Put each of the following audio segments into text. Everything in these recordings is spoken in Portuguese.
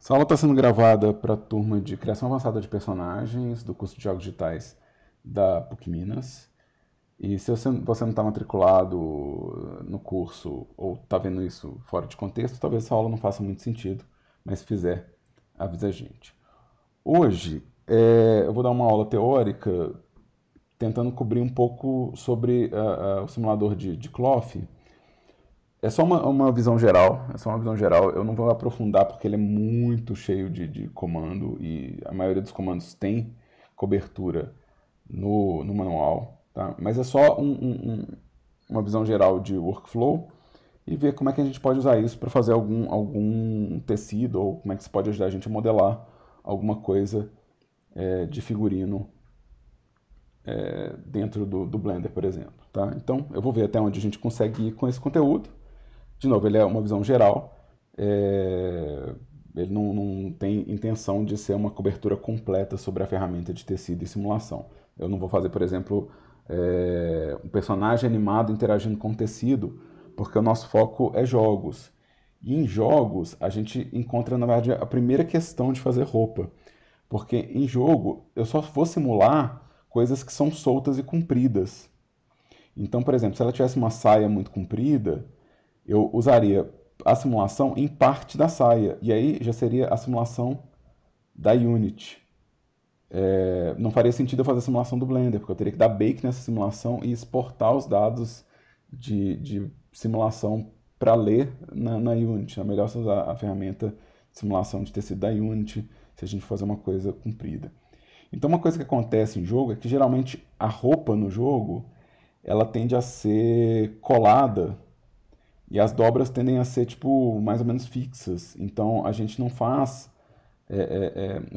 Essa aula está sendo gravada para a turma de Criação Avançada de Personagens do curso de Jogos Digitais da PUC Minas. E se você não está matriculado no curso ou está vendo isso fora de contexto, talvez essa aula não faça muito sentido, mas se fizer, avisa a gente. Hoje eu vou dar uma aula teórica tentando cobrir um pouco sobre o simulador de Clough. É só uma visão geral, é só uma visão geral. Eu não vou aprofundar porque ele é muito cheio de comando e a maioria dos comandos tem cobertura no manual, tá? Mas é só uma visão geral de workflow e ver como é que a gente pode usar isso para fazer algum tecido ou como é que isso pode ajudar a gente a modelar alguma coisa de figurino dentro do Blender, por exemplo, tá? Então eu vou ver até onde a gente consegue ir com esse conteúdo. De novo, ele é uma visão geral, ele não tem intenção de ser uma cobertura completa sobre a ferramenta de tecido e simulação. Eu não vou fazer, por exemplo, um personagem animado interagindo com tecido, porque o nosso foco é jogos. E em jogos, a gente encontra, na verdade, a primeira questão de fazer roupa. Porque em jogo, eu só vou simular coisas que são soltas e compridas. Então, por exemplo, se ela tivesse uma saia muito comprida, eu usaria a simulação em parte da saia. E aí já seria a simulação da Unity. Não faria sentido eu fazer a simulação do Blender, porque eu teria que dar bake nessa simulação e exportar os dados de simulação para ler na Unity. É melhor você usar a ferramenta de simulação de tecido da Unity se a gente fazer uma coisa comprida. Então uma coisa que acontece em jogo é que geralmente a roupa no jogo ela tende a ser colada e as dobras tendem a ser tipo mais ou menos fixas. Então a gente não faz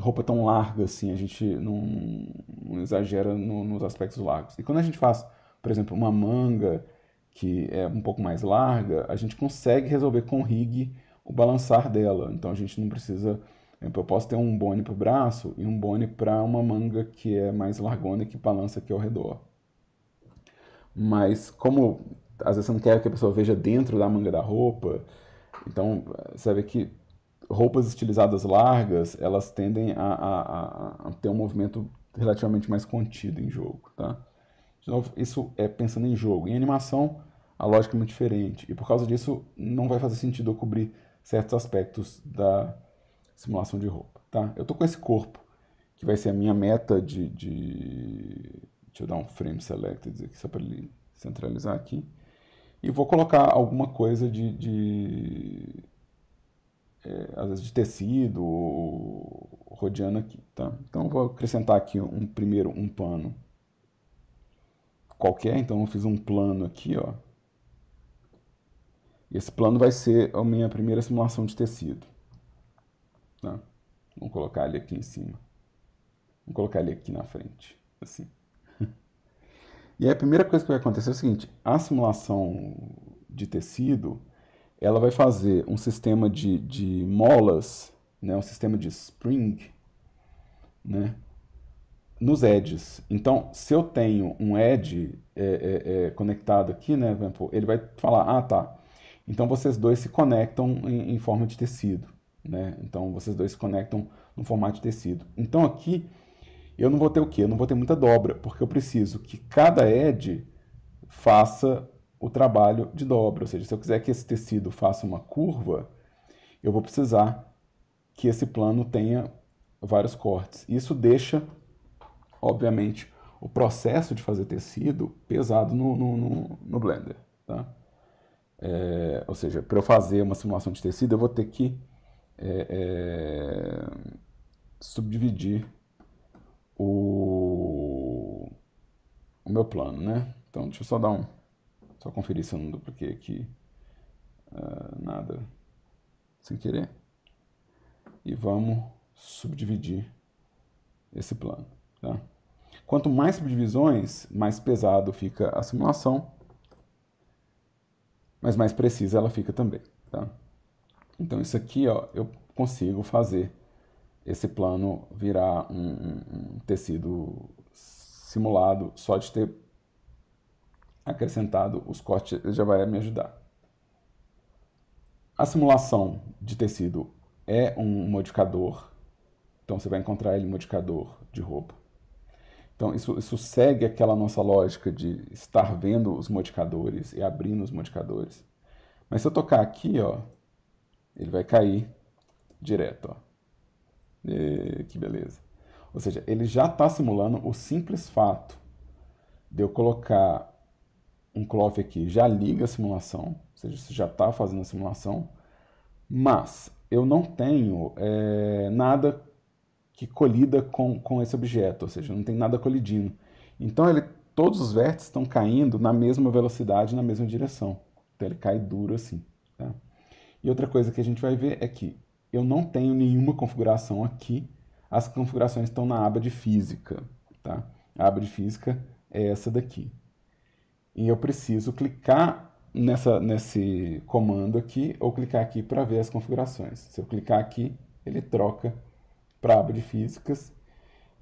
roupa tão larga assim, a gente não exagera nos aspectos largos. E quando a gente faz, por exemplo, uma manga que é um pouco mais larga, a gente consegue resolver com rig o balançar dela. Então a gente não precisa. Eu posso ter um bone para o braço e um bone para uma manga que é mais largona e que balança aqui ao redor. Mas como às vezes você não quer que a pessoa veja dentro da manga da roupa, então você vê que roupas estilizadas largas, elas tendem a ter um movimento relativamente mais contido em jogo, tá? De novo, isso é pensando em jogo. Em animação, a lógica é muito diferente. E por causa disso, não vai fazer sentido eu cobrir certos aspectos da simulação de roupa, tá? Eu tô com esse corpo, que vai ser a minha meta Deixa eu dar um frame selected aqui, só para ele centralizar aqui. E vou colocar alguma coisa às vezes de tecido, rodeando aqui, tá? Então eu vou acrescentar aqui primeiro um pano qualquer, então eu fiz um plano aqui, ó. E esse plano vai ser a minha primeira simulação de tecido, tá? Vamos colocar ele aqui em cima. Vamos colocar ele aqui na frente, assim. E aí a primeira coisa que vai acontecer é o seguinte, a simulação de tecido, ela vai fazer um sistema de molas, né, um sistema de spring, né, nos edges. Então, se eu tenho um edge conectado aqui, né, ele vai falar, ah, tá, então vocês dois se conectam em forma de tecido, né? Então vocês dois se conectam no formato de tecido. Então aqui eu não vou ter o quê? Eu não vou ter muita dobra, porque eu preciso que cada edge faça o trabalho de dobra. Ou seja, se eu quiser que esse tecido faça uma curva, eu vou precisar que esse plano tenha vários cortes. Isso deixa, obviamente, o processo de fazer tecido pesado no Blender. Tá? Ou seja, para eu fazer uma simulação de tecido, eu vou ter que subdividir o meu plano, né? Então, deixa eu só conferir se eu não dupliquei aqui nada sem querer. E vamos subdividir esse plano, tá? Quanto mais subdivisões, mais pesado fica a simulação, mas mais precisa ela fica também, tá? Então isso aqui, ó, eu consigo fazer esse plano virar um tecido simulado só de ter acrescentado os cortes, já vai me ajudar. A simulação de tecido é um modificador, então você vai encontrar ele em modificador de roupa. Então isso segue aquela nossa lógica de estar vendo os modificadores e abrindo os modificadores. Mas se eu tocar aqui, ó, ele vai cair direto, ó. E, que beleza. Ou seja, ele já está simulando o simples fato de eu colocar um cloth aqui, já liga a simulação, ou seja, você já está fazendo a simulação, mas eu não tenho nada que colida com esse objeto, ou seja, não tem nada colidindo. Então todos os vértices estão caindo na mesma velocidade, na mesma direção. Então ele cai duro assim. Tá? E outra coisa que a gente vai ver é que eu não tenho nenhuma configuração aqui. As configurações estão na aba de física. Tá? A aba de física é essa daqui. E eu preciso clicar nesse comando aqui ou clicar aqui para ver as configurações. Se eu clicar aqui, ele troca para a aba de físicas.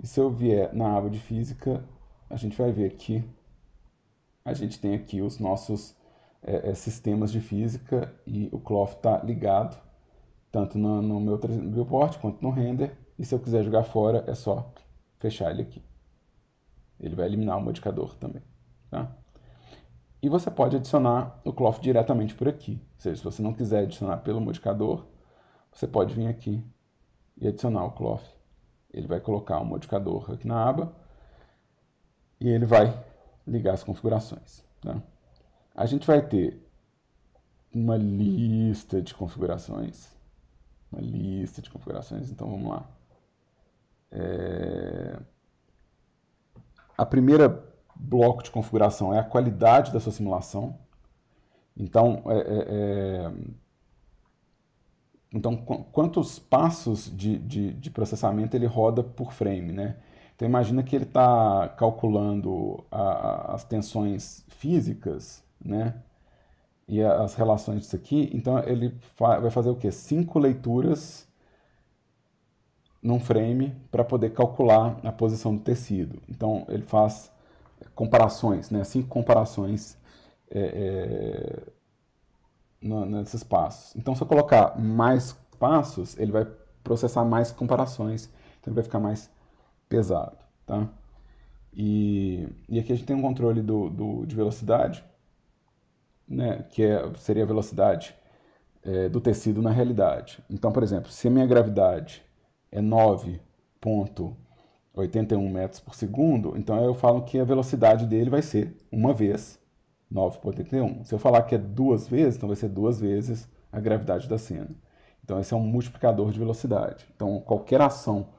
E se eu vier na aba de física, a gente vai ver que a gente tem aqui os nossos sistemas de física e o cloth está ligado, tanto no meu viewport quanto no render. E se eu quiser jogar fora, é só fechar ele aqui. Ele vai eliminar o modificador também. Tá? E você pode adicionar o cloth diretamente por aqui. Ou seja, se você não quiser adicionar pelo modificador, você pode vir aqui e adicionar o cloth. Ele vai colocar um modificador aqui na aba e ele vai ligar as configurações. Tá? A gente vai ter uma lista de configurações. Uma lista de configurações, então vamos lá. A primeira bloco de configuração é a qualidade da sua simulação. Então, então quantos passos de processamento ele roda por frame, né? Então imagina que ele está calculando as tensões físicas, né? E as relações disso aqui. Então ele vai fazer o quê? 5 leituras num frame para poder calcular a posição do tecido. Então ele faz comparações, né? 5 comparações nesses passos. Então, se eu colocar mais passos, ele vai processar mais comparações, então ele vai ficar mais pesado. Tá? E aqui a gente tem um controle de velocidade, né? Que seria a velocidade do tecido na realidade. Então, por exemplo, se a minha gravidade é 9,81 metros por segundo, então eu falo que a velocidade dele vai ser uma vez 9,81. Se eu falar que é 2 vezes, então vai ser 2 vezes a gravidade da cena. Então esse é um multiplicador de velocidade. Então qualquer ação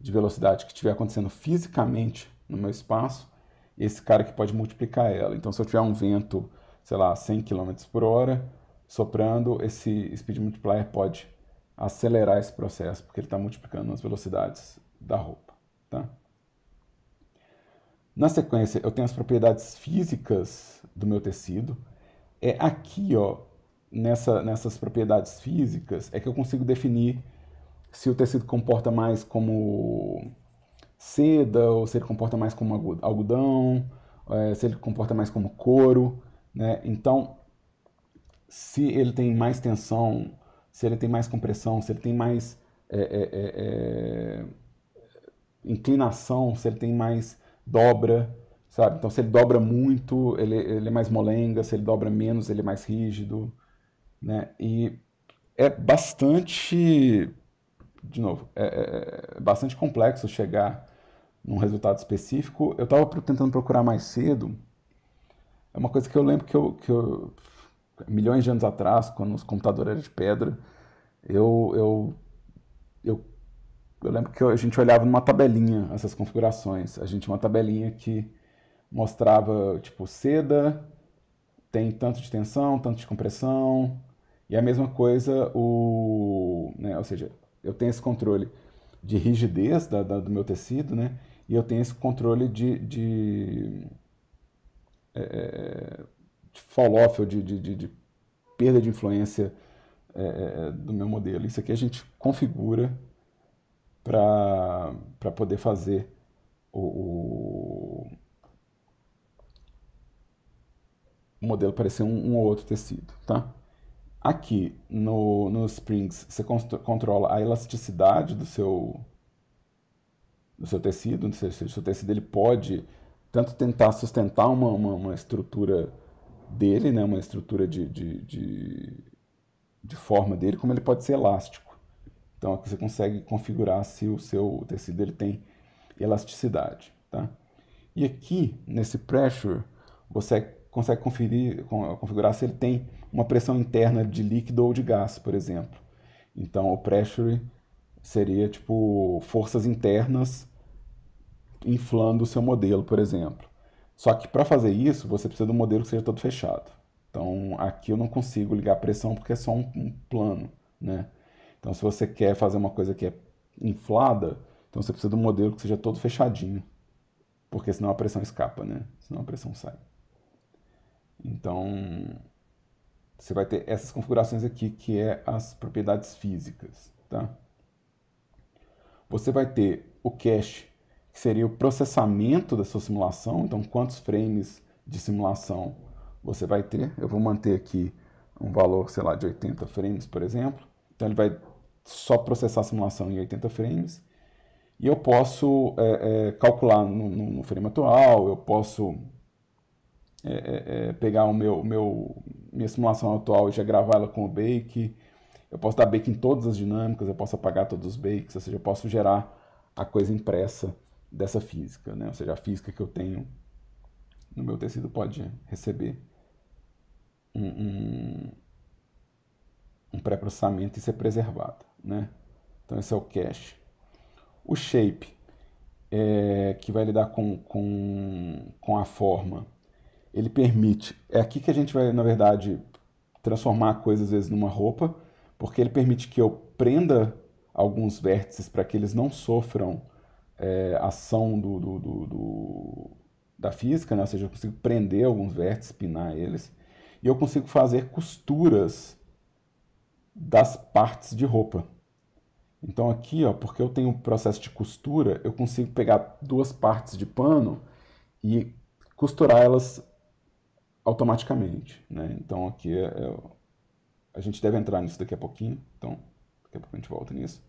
de velocidade que estiver acontecendo fisicamente no meu espaço, esse cara que pode multiplicar ela. Então se eu tiver um vento, sei lá, 100 km por hora, soprando, esse speed multiplier pode acelerar esse processo, porque ele está multiplicando as velocidades da roupa. Tá? Na sequência, eu tenho as propriedades físicas do meu tecido. É aqui, ó, nessas propriedades físicas, é que eu consigo definir se o tecido comporta mais como seda, ou se ele comporta mais como algodão, se ele comporta mais como couro, né? Então, se ele tem mais tensão, se ele tem mais compressão, se ele tem mais inclinação, se ele tem mais dobra, sabe? Então, se ele dobra muito, ele é mais molenga, se ele dobra menos, ele é mais rígido, né? E é bastante, de novo, é bastante complexo chegar num resultado específico. Eu estava tentando procurar mais cedo. É uma coisa que eu lembro milhões de anos atrás, quando os computadores eram de pedra, eu eu lembro que a gente olhava numa tabelinha essas configurações. A gente tinha uma tabelinha que mostrava, tipo, seda tem tanto de tensão, tanto de compressão, e a mesma coisa, né, ou seja, eu tenho esse controle de rigidez do meu tecido, né, e eu tenho esse controle de fall-off, ou de perda de influência do meu modelo. Isso aqui a gente configura para poder fazer o modelo parecer um ou outro tecido, tá? Aqui no Springs, você controla a elasticidade do seu tecido, ou seja, o seu tecido ele pode tanto tentar sustentar uma estrutura dele, né, uma estrutura de forma dele, como ele pode ser elástico. Então aqui você consegue configurar se o seu tecido ele tem elasticidade. Tá? E aqui, nesse pressure, você consegue configurar se ele tem uma pressão interna de líquido ou de gás, por exemplo. Então o pressure seria tipo forças internas inflando o seu modelo, por exemplo. Só que para fazer isso, você precisa de um modelo que seja todo fechado. Então aqui eu não consigo ligar a pressão porque é só um plano, né? Então se você quer fazer uma coisa que é inflada, então você precisa de um modelo que seja todo fechadinho, porque senão a pressão escapa, né? Senão a pressão sai. Então você vai ter essas configurações aqui que é as propriedades físicas, tá? Você vai ter o cache, que seria o processamento da sua simulação, então quantos frames de simulação você vai ter. Eu vou manter aqui um valor, sei lá, de 80 frames, por exemplo. Então ele vai só processar a simulação em 80 frames. E eu posso calcular no frame atual, eu posso pegar minha simulação atual e já gravar ela com o bake. Eu posso dar bake em todas as dinâmicas, eu posso apagar todos os bakes, ou seja, eu posso gerar a coisa impressa dessa física, né? Ou seja, a física que eu tenho no meu tecido pode receber um pré-processamento e ser preservado, né? Então esse é o cache. O shape, que vai lidar com a forma, ele permite, é aqui que a gente vai, na verdade, transformar coisas às vezes numa roupa, porque ele permite que eu prenda alguns vértices para que eles não sofram ação da física, né? Ou seja, eu consigo prender alguns vértices, pinar eles, e eu consigo fazer costuras das partes de roupa. Então aqui, ó, porque eu tenho um processo de costura, eu consigo pegar duas partes de pano e costurar elas automaticamente, né? Então aqui a gente deve entrar nisso daqui a pouquinho, então daqui a pouco a gente volta nisso.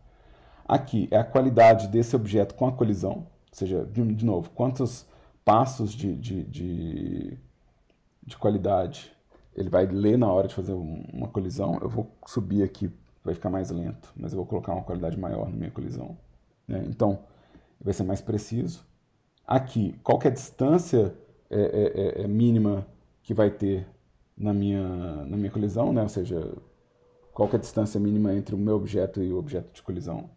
Aqui é a qualidade desse objeto com a colisão, ou seja, de novo, quantos passos de qualidade ele vai ler na hora de fazer uma colisão. Eu vou subir aqui, vai ficar mais lento, mas eu vou colocar uma qualidade maior na minha colisão, né? Então vai ser mais preciso. Aqui, qual que é a distância mínima que vai ter na minha colisão, né? Ou seja, qual que é a distância mínima entre o meu objeto e o objeto de colisão.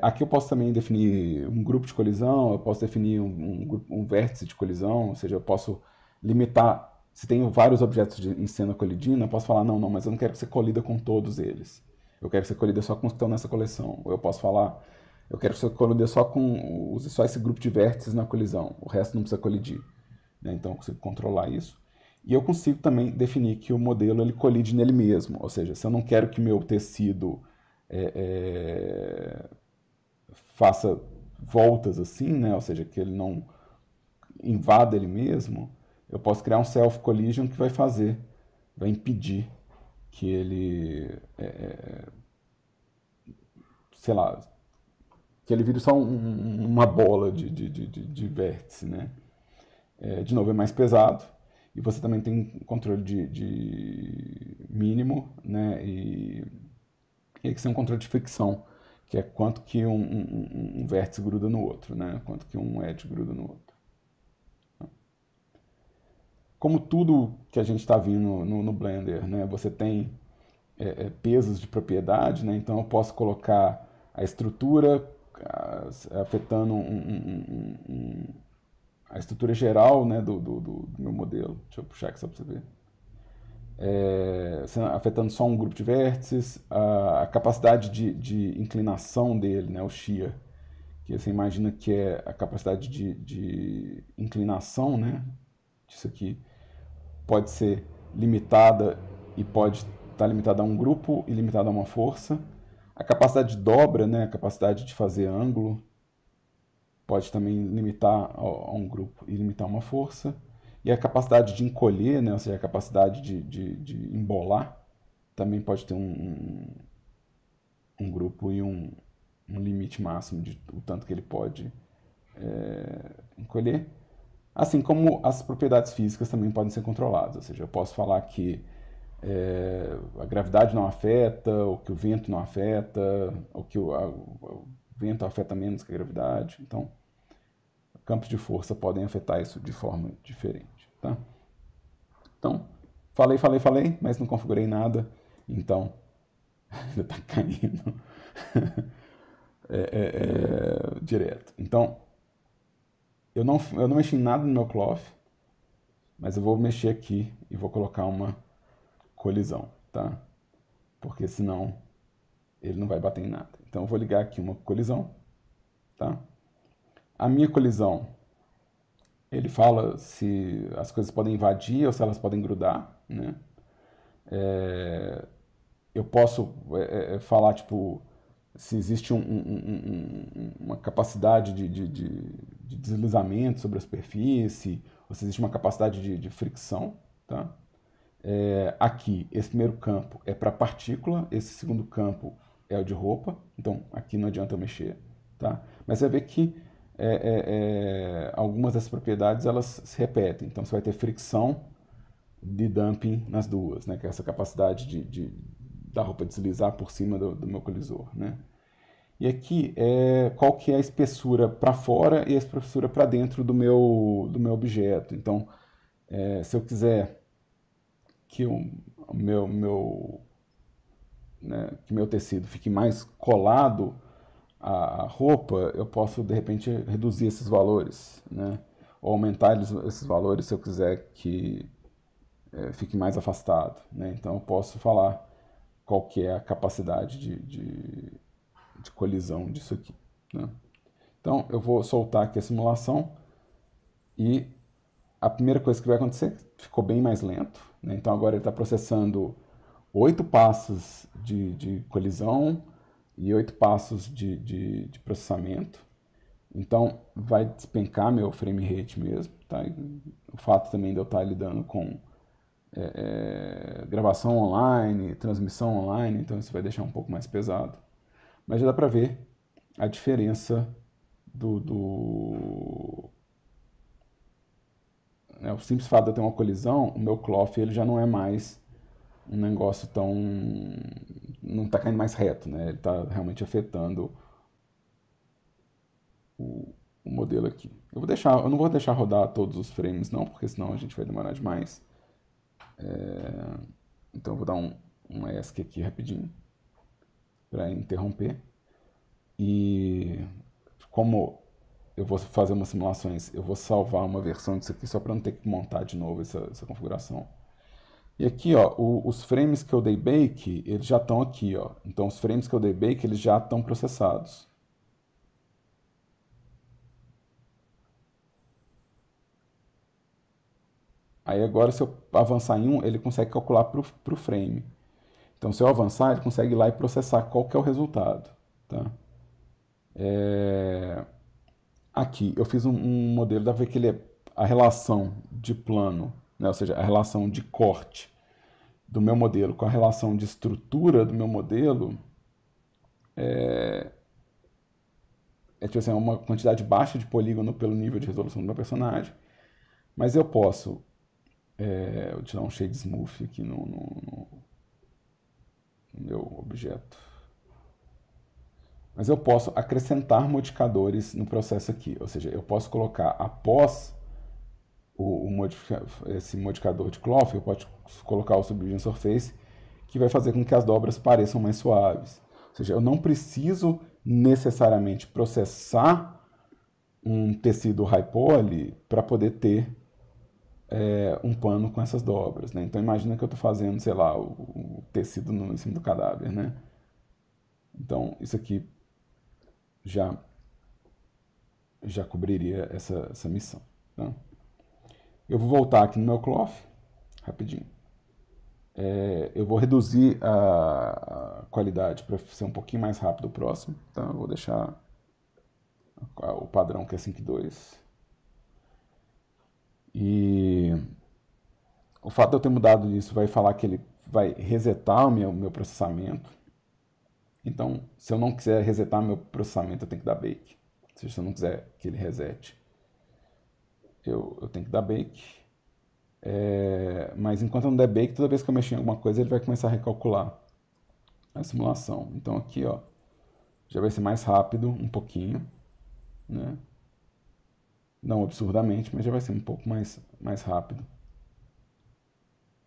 Aqui eu posso também definir um grupo de colisão, eu posso definir um vértice de colisão, ou seja, eu posso limitar. Se tenho vários objetos em cena colidindo, eu posso falar, não, mas eu não quero que você colida com todos eles. Eu quero que você colida só com os que estão nessa coleção. Ou eu posso falar, eu quero que você colida use só esse grupo de vértices na colisão, o resto não precisa colidir, né? Então eu consigo controlar isso. E eu consigo também definir que o modelo ele colide nele mesmo, ou seja, se eu não quero que meu tecido faça voltas assim, né? Ou seja, que ele não invada ele mesmo, eu posso criar um self-collision que vai impedir que ele, sei lá, que ele vire só uma bola de vértice, né? De novo, é mais pesado e você também tem controle de mínimo, né? E que tem um controle de fricção, que é quanto que um vértice gruda no outro, né? Quanto que um edge gruda no outro. Como tudo que a gente está vendo no Blender, né? Você tem pesos de propriedade, né? Então eu posso colocar a estrutura afetando a estrutura geral, né, do meu modelo. Deixa eu puxar aqui só para você ver. Afetando só um grupo de vértices, a capacidade de inclinação dele, né, o shear, que você imagina que é a capacidade de inclinação, né, disso aqui, pode ser limitada e pode estar limitada a um grupo e limitada a uma força. A capacidade de dobra, né, a capacidade de fazer ângulo, pode também limitar a um grupo e limitar uma força. E a capacidade de encolher, né, ou seja, a capacidade de embolar, também pode ter um grupo e um limite máximo de o tanto que ele pode encolher. Assim como as propriedades físicas também podem ser controladas, ou seja, eu posso falar que a gravidade não afeta, ou que o vento não afeta, ou que o vento afeta menos que a gravidade. Então, campos de força podem afetar isso de forma diferente. Tá? Então, falei, mas não configurei nada, então ainda está caindo direto. Então, eu não mexi em nada no meu cloth, mas eu vou mexer aqui e vou colocar uma colisão, tá? Porque senão ele não vai bater em nada. Então eu vou ligar aqui uma colisão, tá? A minha colisão, ele fala se as coisas podem invadir ou se elas podem grudar, né? Eu posso falar, tipo, se existe uma capacidade de deslizamento sobre a superfície, ou se existe uma capacidade de fricção, tá? Aqui, esse primeiro campo é para partícula, esse segundo campo é o de roupa, então aqui não adianta eu mexer, tá? Mas você vai ver que algumas dessas propriedades elas se repetem, então você vai ter fricção de dumping nas duas, né? Que é essa capacidade da roupa deslizar por cima do meu colisor, né? E aqui qual que é a espessura para fora e a espessura para dentro do meu objeto. Então, se eu quiser que que meu tecido fique mais colado à roupa, eu posso de repente reduzir esses valores, né? Ou aumentar esses valores se eu quiser que fique mais afastado, né? Então eu posso falar qual que é a capacidade de colisão disso aqui, né? Então eu vou soltar aqui a simulação e a primeira coisa que vai acontecer, ficou bem mais lento, né? Então agora ele está processando 8 passos de colisão e 8 passos de processamento. Então vai despencar meu frame rate mesmo, tá? E o fato também de eu estar lidando com gravação online, transmissão online, então isso vai deixar um pouco mais pesado. Mas já dá para ver a diferença o simples fato de eu ter uma colisão, o meu cloth ele já não é mais um negócio tão... não está caindo mais reto, né? Ele está realmente afetando o modelo aqui. Eu não vou deixar rodar todos os frames não, porque senão a gente vai demorar demais. Então eu vou dar um ESC aqui rapidinho para interromper. E como eu vou fazer umas simulações, eu vou salvar uma versão disso aqui só para não ter que montar de novo essa configuração. E aqui, ó, os frames que eu dei bake, eles já estão aqui, ó. Então os frames que eu dei bake, eles já estão processados. Aí agora, se eu avançar em um, ele consegue calcular para o frame. Então, se eu avançar, ele consegue ir lá e processar qual que é o resultado. Tá? Aqui, eu fiz um modelo, dá pra ver que a relação de plano, né? Ou seja, a relação de corte do meu modelo com a relação de estrutura do meu modelo tipo assim, uma quantidade baixa de polígono pelo nível de resolução do meu personagem. Mas eu posso... vou tirar um shade smooth aqui no meu objeto. Mas eu posso acrescentar modificadores no processo aqui. Ou seja, eu posso colocar após esse modificador de cloth, eu posso colocar o Subdivision Surface, que vai fazer com que as dobras pareçam mais suaves. Ou seja, eu não preciso necessariamente processar um tecido high poly para poder ter um pano com essas dobras, né? Então imagina que eu estou fazendo, sei lá, o tecido em cima do cadáver, né? Então isso aqui já cobriria essa missão. Tá? Eu vou voltar aqui no meu cloth, rapidinho. Eu vou reduzir a qualidade para ser um pouquinho mais rápido o próximo. Tá? Eu vou deixar o padrão que é 5.2. E o fato de eu ter mudado isso vai falar que ele vai resetar o meu processamento. Então, se eu não quiser resetar meu processamento, eu tenho que dar bake. Ou seja, se eu não quiser que ele resete, eu tenho que dar bake. Mas enquanto eu não der bake, toda vez que eu mexer em alguma coisa, ele vai começar a recalcular a simulação. Então aqui, ó, já vai ser mais rápido um pouquinho, né? Não absurdamente, mas já vai ser um pouco mais rápido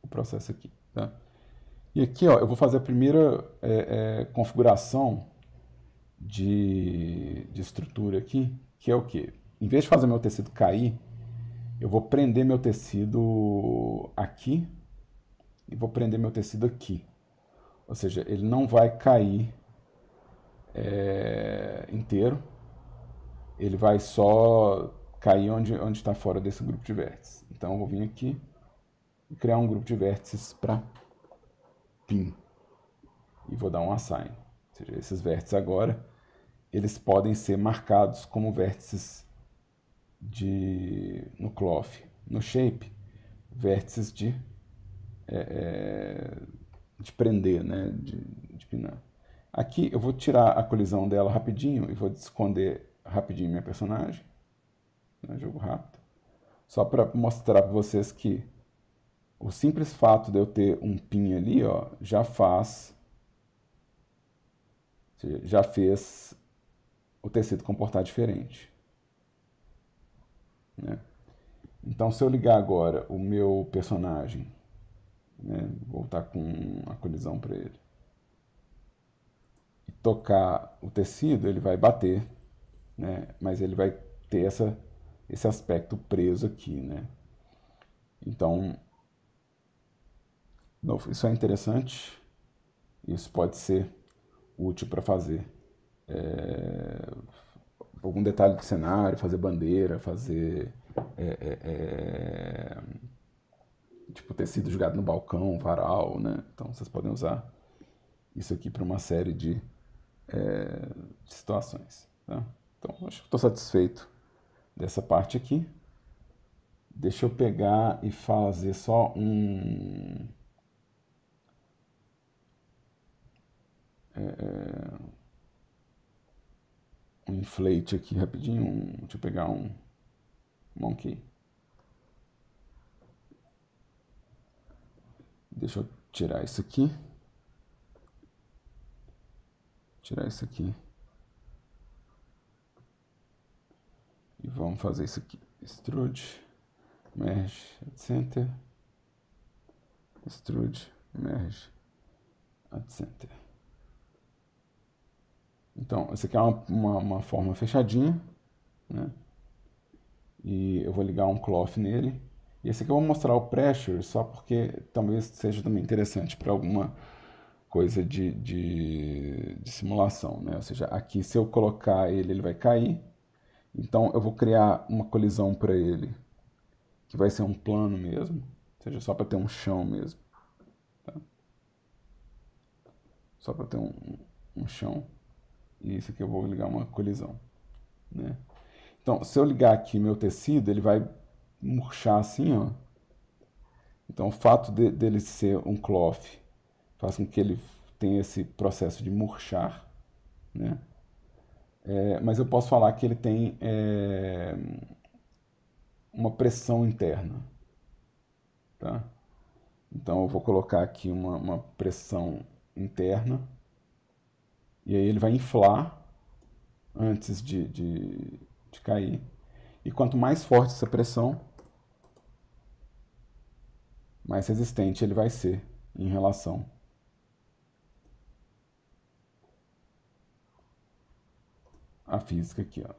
o processo aqui, tá? E aqui, ó, eu vou fazer a primeira configuração de estrutura aqui, que é o quê? Em vez de fazer meu tecido cair, eu vou prender meu tecido aqui e vou prender meu tecido aqui. Ou seja, ele não vai cair inteiro, ele vai só cair onde está fora desse grupo de vértices. Então eu vou vir aqui e criar um grupo de vértices para pin e vou dar um assign. Ou seja, esses vértices agora eles podem ser marcados como vértices no cloth. No shape, vértices de prender, né, de pinar. Aqui eu vou tirar a colisão dela rapidinho e vou esconder rapidinho minha personagem, né, jogo rápido, só para mostrar para vocês que o simples fato de eu ter um pin ali, ó, já fez o tecido comportar diferente, né? Então, se eu ligar agora o meu personagem, né, voltar com a colisão para ele, e tocar o tecido, ele vai bater, né, mas ele vai ter esse aspecto preso aqui, né? Então, isso é interessante, isso pode ser útil para fazer algum detalhe de cenário, fazer bandeira, fazer tipo tecido jogado no balcão, varal, né? Então vocês podem usar isso aqui para uma série de situações, tá? Então acho que estou satisfeito dessa parte aqui. Deixa eu pegar e fazer só um inflate aqui rapidinho. Deixa eu pegar um monkey. Deixa eu tirar isso aqui. Tirar isso aqui. E vamos fazer isso aqui. Extrude, merge, at center. Extrude, merge, at center. Então, essa aqui é uma forma fechadinha, né? E eu vou ligar um cloth nele. E esse aqui eu vou mostrar o pressure só porque talvez seja também interessante para alguma coisa de simulação, né? Ou seja, aqui se eu colocar ele, ele vai cair. Então eu vou criar uma colisão para ele, que vai ser um plano mesmo, ou seja, só para ter um chão mesmo. Tá? Só para ter um chão. E isso aqui eu vou ligar uma colisão, né? Então, se eu ligar aqui meu tecido, ele vai murchar assim, ó. Então, o fato dele ser um cloth faz com que ele tenha esse processo de murchar, né? Mas eu posso falar que ele tem uma pressão interna, tá? Então, eu vou colocar aqui uma pressão interna e aí ele vai inflar antes de cair. E quanto mais forte essa pressão, mais resistente ele vai ser em relação à física aqui, ó.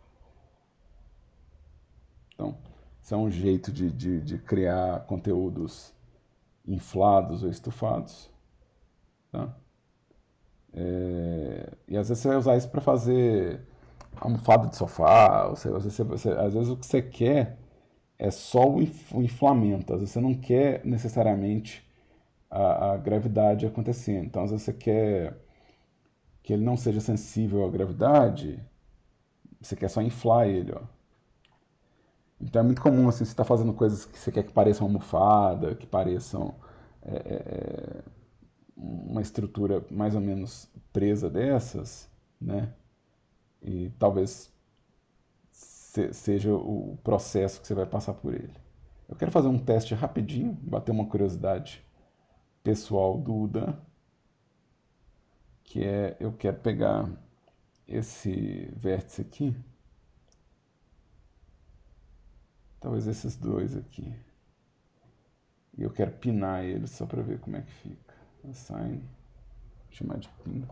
Então, isso é um jeito de criar conteúdos inflados ou estufados, tá? E às vezes você vai usar isso para fazer almofada de sofá, às vezes o que você quer é só o inflamento, às vezes você não quer necessariamente a gravidade acontecendo. Então, às vezes você quer que ele não seja sensível à gravidade, você quer só inflar ele, ó. Então é muito comum, assim, você está fazendo coisas que você quer que pareçam almofada, que pareçam uma estrutura mais ou menos presa dessas, né? E talvez seja o processo que você vai passar por ele. Eu quero fazer um teste rapidinho, bater uma curiosidade pessoal do Udan, que é, eu quero pegar esse vértice aqui, talvez esses dois aqui, e eu quero pinar eles só para ver como é que fica. Assign, chamar de pin.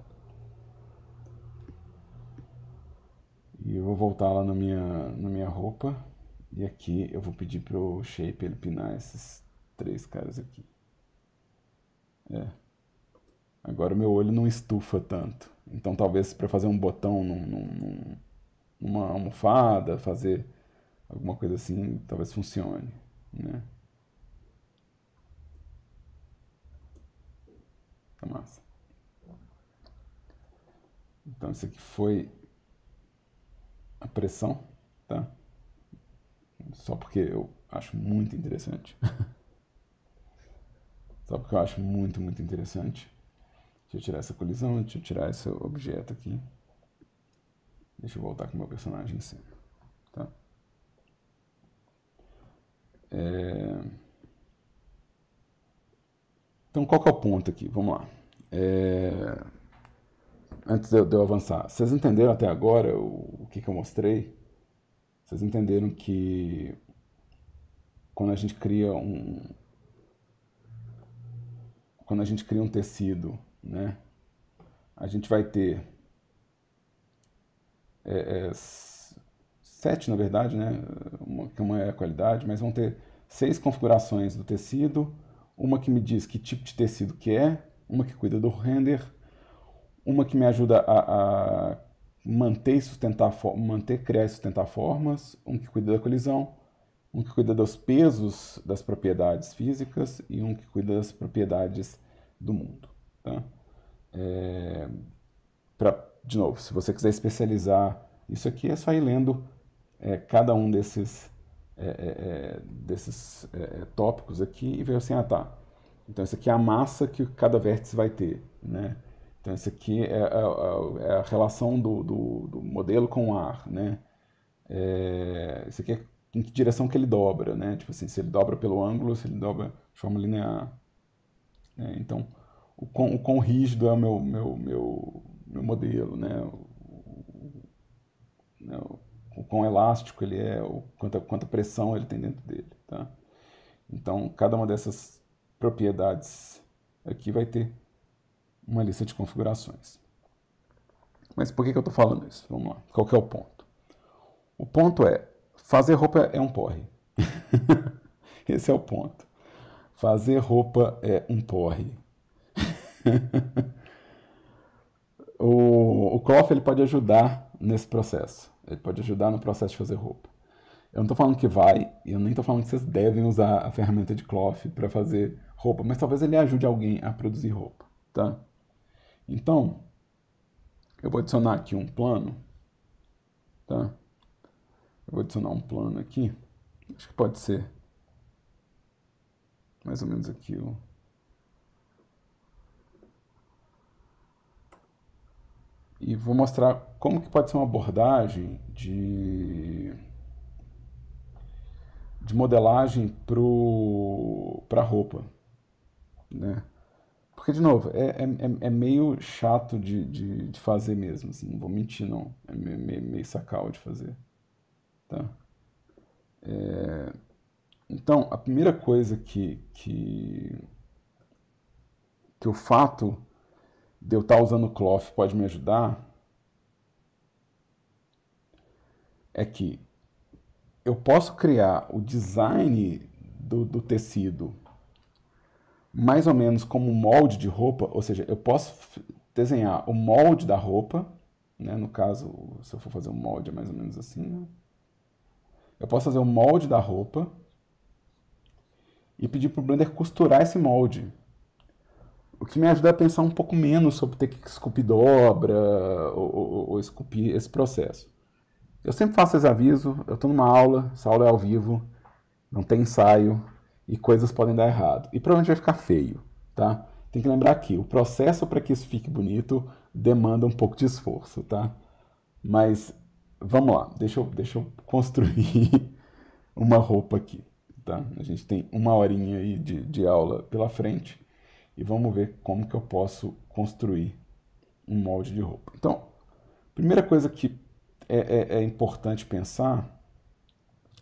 E eu vou voltar lá na minha roupa, e aqui eu vou pedir pro Shape ele pinar esses três caras aqui. Agora o meu olho não estufa tanto. Então talvez para fazer um botão numa almofada, fazer alguma coisa assim, talvez funcione, né? Tá massa. Então isso aqui foi a pressão, tá? Só porque eu acho muito interessante. Só porque eu acho muito, muito interessante. Deixa eu tirar essa colisão, deixa eu tirar esse objeto aqui. Deixa eu voltar com o meu personagem em cima, tá? Então qual que é o ponto aqui? Vamos lá. Antes de eu avançar, vocês entenderam até agora o que eu mostrei? Vocês entenderam que quando a gente cria um tecido, né, a gente vai ter sete, na verdade, né, que uma é a qualidade, mas vão ter 6 configurações do tecido, uma que me diz que tipo de tecido que é, uma que cuida do render, uma que me ajuda a manter e criar e sustentar formas, um que cuida da colisão, um que cuida dos pesos das propriedades físicas e um que cuida das propriedades do mundo. Tá? De novo, se você quiser especializar isso aqui, é só ir lendo cada um desses tópicos aqui e ver assim, ah tá, então isso aqui é a massa que cada vértice vai ter, né? Então isso aqui é a relação do modelo com o ar, né? Isso aqui é em que direção que ele dobra, né? Tipo assim, se ele dobra pelo ângulo, se ele dobra de forma linear. Então, o quão rígido é o meu modelo, né? O quão elástico ele é, quanta pressão ele tem dentro dele, tá? Então, cada uma dessas propriedades aqui vai ter uma lista de configurações. Mas por que eu estou falando isso? Vamos lá. Qual que é o ponto? O ponto é, fazer roupa é um porre. Esse é o ponto. Fazer roupa é um porre. O cloth ele pode ajudar nesse processo. Ele pode ajudar no processo de fazer roupa. Eu não estou falando que vai, e eu nem estou falando que vocês devem usar a ferramenta de cloth para fazer roupa, mas talvez ele ajude alguém a produzir roupa, tá? Então, eu vou adicionar aqui um plano, tá? Eu vou adicionar um plano aqui, acho que pode ser mais ou menos aqui, ó. E vou mostrar como que pode ser uma abordagem de modelagem para roupa, né? Porque, de novo, é meio chato de fazer mesmo, assim, não vou mentir, não. É meio sacal de fazer, tá? Então, a primeira coisa que o fato de eu estar usando o cloth pode me ajudar é que eu posso criar o design do tecido mais ou menos como um molde de roupa, ou seja, eu posso desenhar o molde da roupa, né? No caso, se eu for fazer um molde é mais ou menos assim, né? Eu posso fazer o molde da roupa e pedir para o Blender costurar esse molde. O que me ajuda a pensar um pouco menos sobre ter que esculpir dobra ou esculpir esse processo. Eu sempre faço esse aviso, eu estou numa aula, essa aula é ao vivo, não tem ensaio e coisas podem dar errado. E provavelmente vai ficar feio, tá? Tem que lembrar que o processo para que isso fique bonito demanda um pouco de esforço, tá? Mas vamos lá, deixa eu construir uma roupa aqui, tá? A gente tem uma horinha aí de aula pela frente e vamos ver como que eu posso construir um molde de roupa. Então, primeira coisa que é importante pensar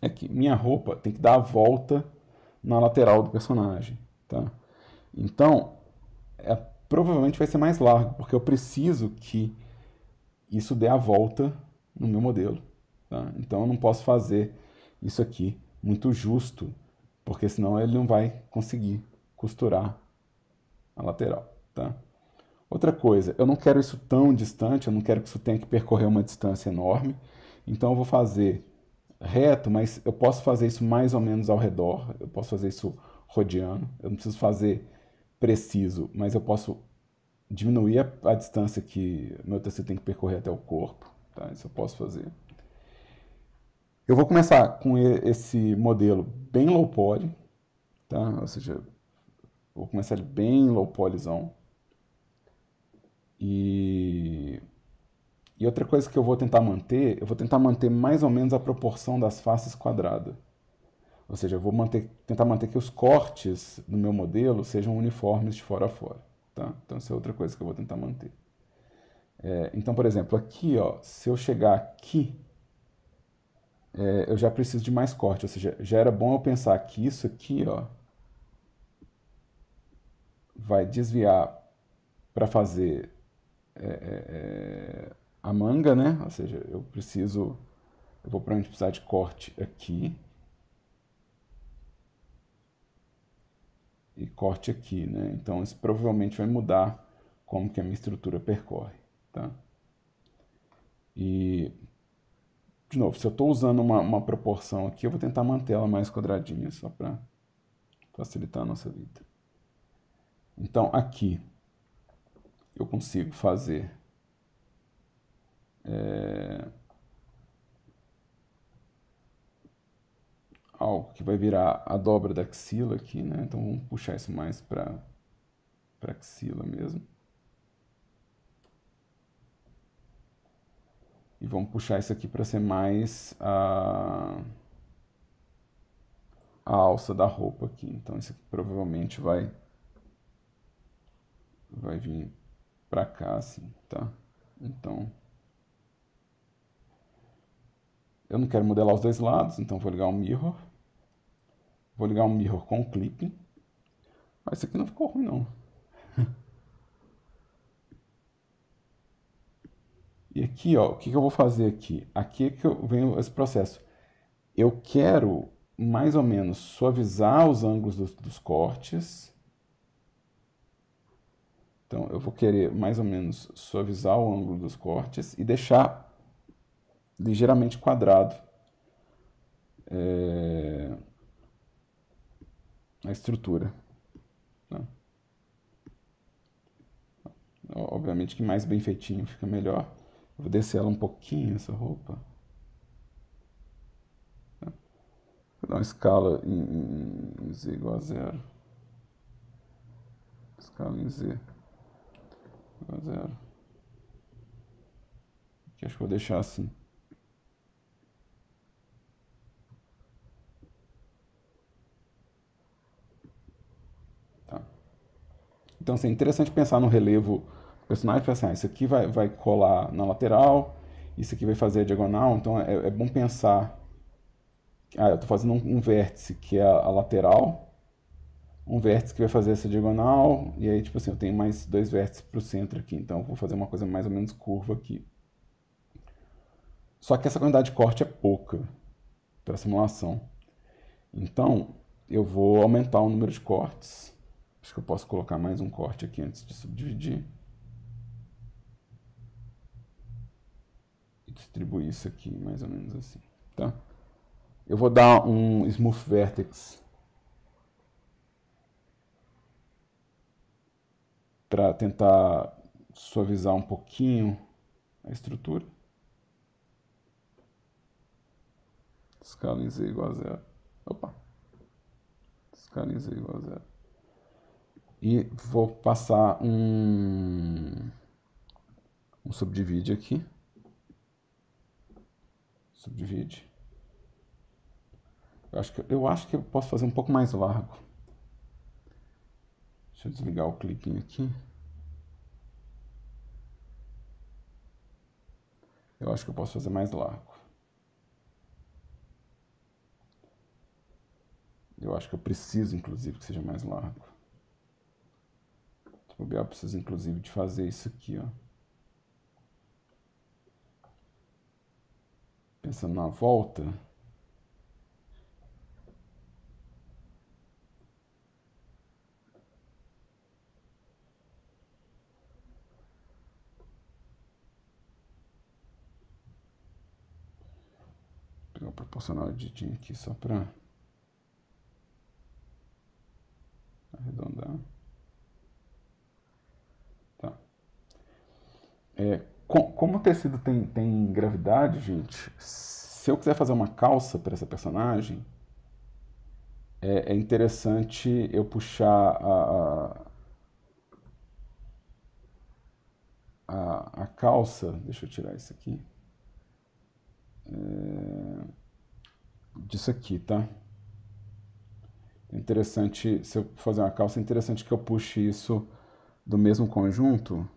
é que minha roupa tem que dar a volta na lateral do personagem, tá? Então, provavelmente vai ser mais largo, porque eu preciso que isso dê a volta no meu modelo, tá? Então eu não posso fazer isso aqui muito justo, porque senão ele não vai conseguir costurar a lateral, tá? Outra coisa, eu não quero isso tão distante, eu não quero que isso tenha que percorrer uma distância enorme, então eu vou fazer reto, mas eu posso fazer isso mais ou menos ao redor, eu posso fazer isso rodeando, eu não preciso fazer preciso, mas eu posso diminuir a distância que meu tecido tem que percorrer até o corpo, tá? Isso eu posso fazer. Eu vou começar com esse modelo bem low poly, tá? Ou seja, vou começar ele bem low polyzão. E outra coisa que eu vou tentar manter mais ou menos a proporção das faces quadradas. Ou seja, eu vou tentar manter que os cortes do meu modelo sejam uniformes de fora a fora. Tá? Então, isso é outra coisa que eu vou tentar manter. Então, por exemplo, aqui, ó, se eu chegar aqui, eu já preciso de mais corte. Ou seja, já era bom eu pensar que isso aqui, ó, vai desviar para fazer a manga, né? Ou seja, eu vou provavelmente precisar de corte aqui e corte aqui, né? Então isso provavelmente vai mudar como que a minha estrutura percorre, tá? E, de novo, se eu estou usando uma proporção aqui, eu vou tentar manter ela mais quadradinha, só para facilitar a nossa vida. Então aqui eu consigo fazer algo que vai virar a dobra da axila aqui, né? Então vamos puxar isso mais para axila mesmo. E vamos puxar isso aqui para ser mais a alça da roupa aqui. Então isso aqui provavelmente vai vir para cá assim, tá? Então eu não quero modelar os dois lados, então vou ligar um mirror. Vou ligar um mirror com clipping. Mas isso aqui não ficou ruim não. E aqui, ó, o que eu vou fazer aqui? Aqui é que vem esse processo. Eu quero mais ou menos suavizar os ângulos dos cortes. Então eu vou querer mais ou menos suavizar o ângulo dos cortes e deixar ligeiramente quadrado a estrutura. Tá? Obviamente que mais bem feitinho fica melhor. Eu vou descer ela um pouquinho, essa roupa. Tá? Vou dar uma escala em Z igual a 0. Escala em Z igual a 0. Aqui acho que vou deixar assim. Tá? Então, assim, é interessante pensar no relevo do personagem, pensar, isso aqui vai colar na lateral, isso aqui vai fazer a diagonal, então é bom pensar, eu estou fazendo um vértice que é a lateral, um vértice que vai fazer essa diagonal, e aí, tipo assim, eu tenho mais dois vértices para o centro aqui, então eu vou fazer uma coisa mais ou menos curva aqui. Só que essa quantidade de corte é pouca para a simulação. Então, eu vou aumentar o número de cortes. Acho que eu posso colocar mais um corte aqui antes de subdividir. E distribuir isso aqui mais ou menos assim, tá? Eu vou dar um Smooth Vertex para tentar suavizar um pouquinho a estrutura. escala em z igual a zero. Opa! Escala em z igual a zero. E vou passar um subdivide aqui. Subdivide. Eu acho que eu posso fazer um pouco mais largo. Deixa eu desligar o clipping aqui. Eu acho que eu posso fazer mais largo. Eu acho que eu preciso, inclusive, que seja mais largo. Eu preciso, inclusive, de fazer isso aqui, ó. Pensando na volta. Vou pegar o proporcional editing aqui só para arredondar. Tá. Como o tecido tem gravidade, gente, se eu quiser fazer uma calça para essa personagem, é interessante eu puxar a calça. Deixa eu tirar isso aqui. Disso aqui, tá? É interessante, se eu fazer uma calça, é interessante que eu puxe isso do mesmo conjunto.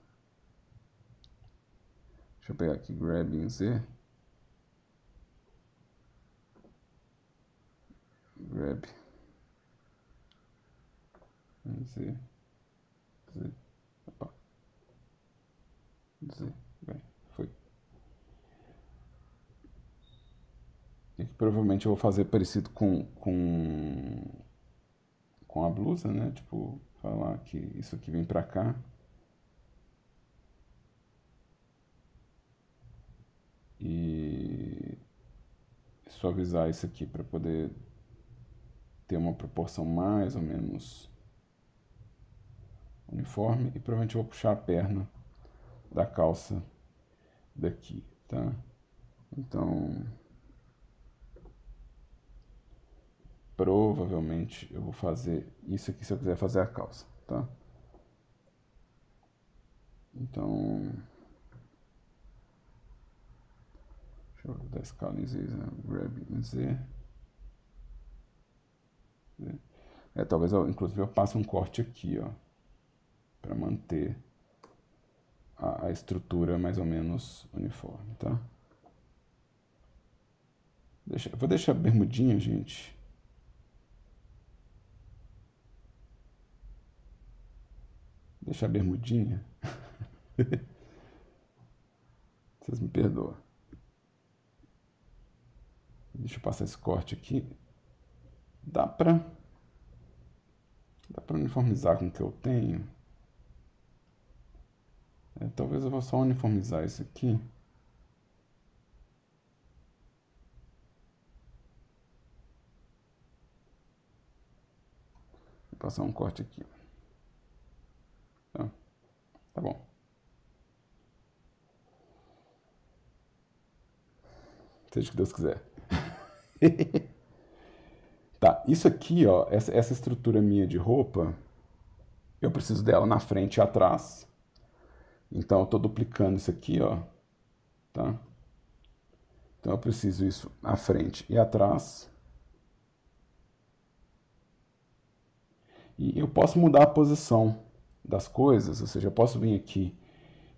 Deixa eu pegar aqui, grab em Z. Grab. Em Z. Z. Opa. Z. Bem, foi. E aqui provavelmente eu vou fazer parecido com a blusa, né? Tipo, falar que isso aqui vem pra cá. E suavizar isso aqui para poder ter uma proporção mais ou menos uniforme. E provavelmente eu vou puxar a perna da calça daqui, tá? Então, provavelmente eu vou fazer isso aqui se eu quiser fazer a calça, tá? Então, deixa eu dar escala em Z, né? Grab em Z. Talvez inclusive eu passe um corte aqui, ó, para manter a estrutura mais ou menos uniforme, tá? Vou deixar bermudinha, gente. Deixar bermudinha. Vocês me perdoam. Deixa eu passar esse corte aqui. Dá pra uniformizar com o que eu tenho. Talvez eu vou só uniformizar isso aqui. Vou passar um corte aqui. Tá bom. Seja o que Deus quiser. Tá, isso aqui, ó, essa estrutura minha de roupa, eu preciso dela na frente e atrás. Então eu tô duplicando isso aqui, ó, tá? Então eu preciso isso à frente e atrás. E eu posso mudar a posição das coisas, ou seja, eu posso vir aqui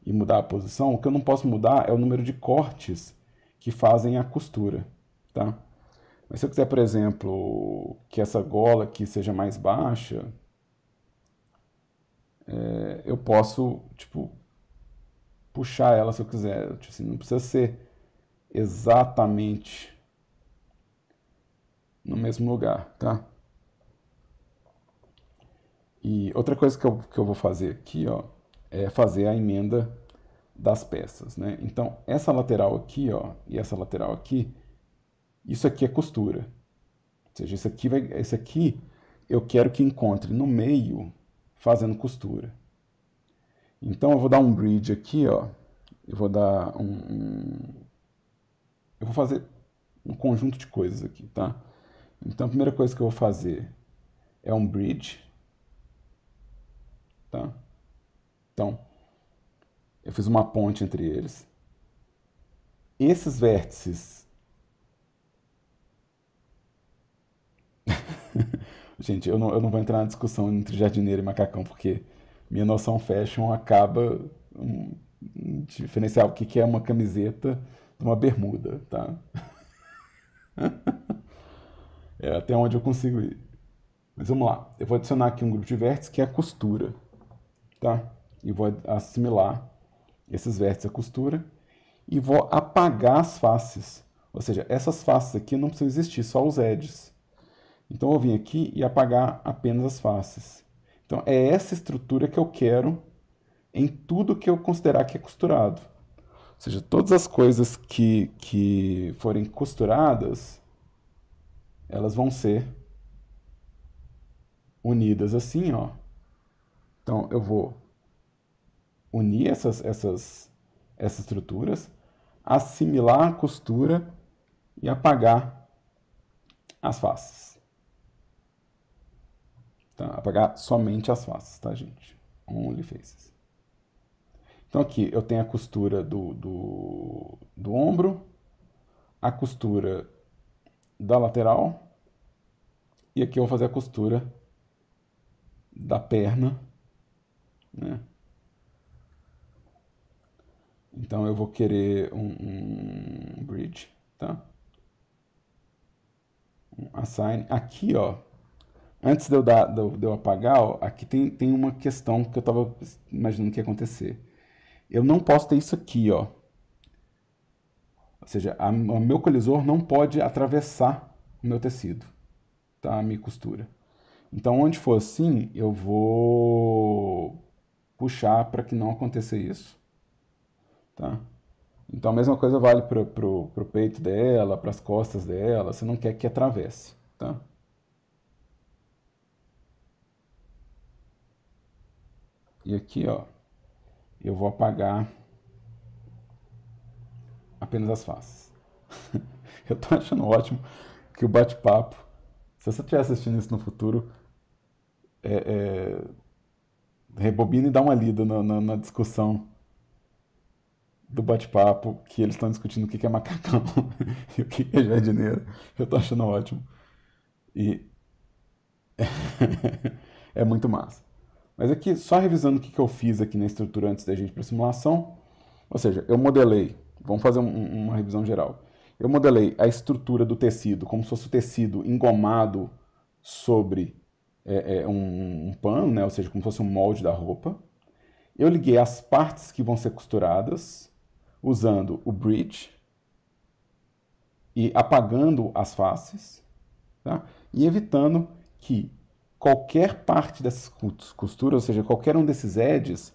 e mudar a posição. O que eu não posso mudar é o número de cortes que fazem a costura, tá? Mas se eu quiser, por exemplo, que essa gola aqui seja mais baixa, eu posso, tipo, puxar ela se eu quiser. Tipo assim, não precisa ser exatamente no mesmo lugar, tá? E outra coisa que eu vou fazer aqui, ó, é fazer a emenda das peças, né? Então, essa lateral aqui, ó, e essa lateral aqui, isso aqui é costura. Ou seja, esse aqui eu quero que encontre no meio fazendo costura. Então eu vou dar um bridge aqui, ó. Eu vou dar eu vou fazer um conjunto de coisas aqui, tá? Então a primeira coisa que eu vou fazer é um bridge, tá? Então, eu fiz uma ponte entre eles. Esses vértices... Gente, eu não vou entrar na discussão entre jardineiro e macacão, porque minha noção fashion acaba diferenciar o que é uma camiseta de uma bermuda, tá? É até onde eu consigo ir. Mas vamos lá. Eu vou adicionar aqui um grupo de vértices que é a costura, tá? E vou assimilar esses vértices à costura e vou apagar as faces. Ou seja, essas faces aqui não precisam existir, só os edges. Então eu vou vir aqui e apagar apenas as faces. Então é essa estrutura que eu quero em tudo que eu considerar que é costurado. Ou seja, todas as coisas que forem costuradas, elas vão ser unidas assim, ó. Então eu vou unir essas estruturas, assimilar a costura e apagar as faces. Tá? Apagar somente as faces, tá, gente? Only faces. Então aqui eu tenho a costura do ombro, a costura da lateral, e aqui eu vou fazer a costura da perna, né? Então eu vou querer um bridge, tá? Um assign. Aqui, ó, antes de eu apagar, ó, aqui tem uma questão que eu estava imaginando que ia acontecer. Eu não posso ter isso aqui, ó. Ou seja, o meu colisor não pode atravessar o meu tecido, tá? A minha costura. Então, onde for assim, eu vou puxar para que não aconteça isso, tá? Então, a mesma coisa vale pro peito dela, para as costas dela. Você não quer que atravesse, tá? E aqui, ó, eu vou apagar apenas as faces. Eu tô achando ótimo que o bate-papo, se você estiver assistindo isso no futuro, rebobina e dá uma lida na discussão do bate-papo, que eles estão discutindo o que é macacão e o que é jardineiro. Eu tô achando ótimo. E é muito massa. Mas aqui, só revisando o que eu fiz aqui na estrutura antes da gente ir para a simulação, ou seja, eu modelei, vamos fazer uma revisão geral. Eu modelei a estrutura do tecido como se fosse o tecido engomado sobre um pano, né? Ou seja, como se fosse um molde da roupa. Eu liguei as partes que vão ser costuradas usando o bridge e apagando as faces, tá? E evitando que qualquer parte dessas costuras, ou seja, qualquer um desses edges,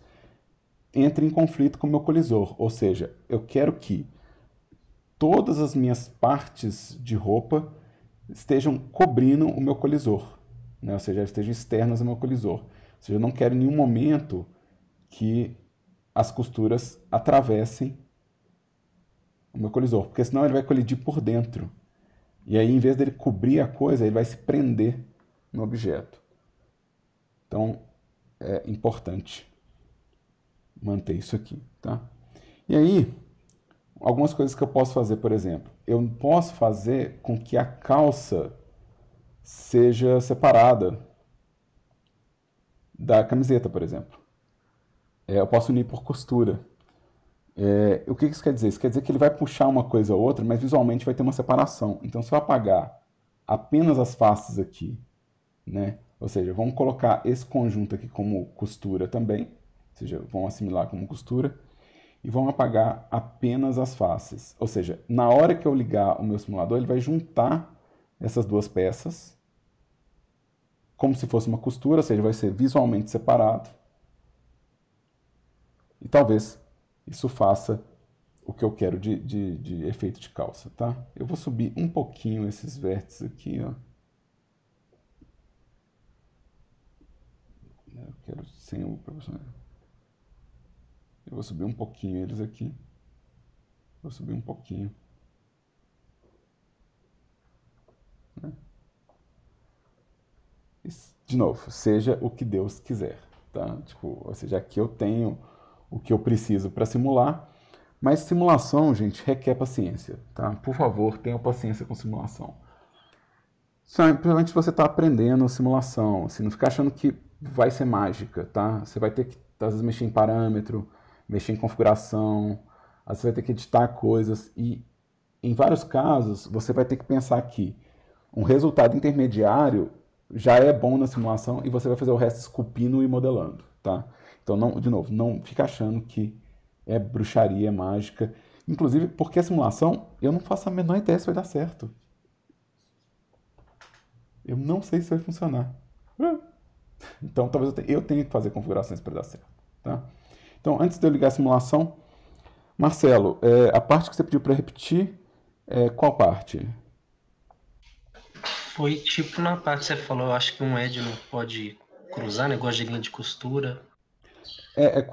entre em conflito com o meu colisor. Ou seja, eu quero que todas as minhas partes de roupa estejam cobrindo o meu colisor, né? Ou seja, estejam externas ao meu colisor. Ou seja, eu não quero em nenhum momento que as costuras atravessem o meu colisor, porque senão ele vai colidir por dentro. E aí, em vez dele cobrir a coisa, ele vai se prender no objeto. Então, é importante manter isso aqui, tá? E aí, algumas coisas que eu posso fazer, por exemplo, eu posso fazer com que a calça seja separada da camiseta, por exemplo. Eu posso unir por costura. O que isso quer dizer? Isso quer dizer que ele vai puxar uma coisa ou outra, mas visualmente vai ter uma separação. Então, se eu apagar apenas as faces aqui, né? Ou seja, vamos colocar esse conjunto aqui como costura também, ou seja, vamos assimilar como costura, e vamos apagar apenas as faces. Ou seja, na hora que eu ligar o meu simulador, ele vai juntar essas duas peças, como se fosse uma costura, ou seja, vai ser visualmente separado. E talvez isso faça o que eu quero de efeito de calça, tá? Eu vou subir um pouquinho esses vértices aqui, ó. Eu quero sem o proporcional. Eu vou subir um pouquinho eles aqui. Vou subir um pouquinho. de novo, seja o que Deus quiser, tá? Tipo, ou seja, aqui eu tenho o que eu preciso para simular, mas simulação, gente, requer paciência, tá? Por favor, tenha paciência com simulação. Simplesmente você está aprendendo simulação, assim, não fica achando que vai ser mágica, tá? Você vai ter que, às vezes, mexer em parâmetro, mexer em configuração, às vezes você vai ter que editar coisas e, em vários casos, você vai ter que pensar que um resultado intermediário já é bom na simulação e você vai fazer o resto esculpindo e modelando, tá? Então, não, de novo, não fica achando que é bruxaria, é mágica. Inclusive, porque a simulação, eu não faço a menor ideia se vai dar certo. Eu não sei se vai funcionar. Então, talvez eu tenha que fazer configurações para dar certo, tá? Então, antes de eu ligar a simulação, Marcelo, a parte que você pediu para repetir, qual parte? Foi tipo na parte que você falou, eu acho que um edge não pode cruzar, negócio de linha de costura. É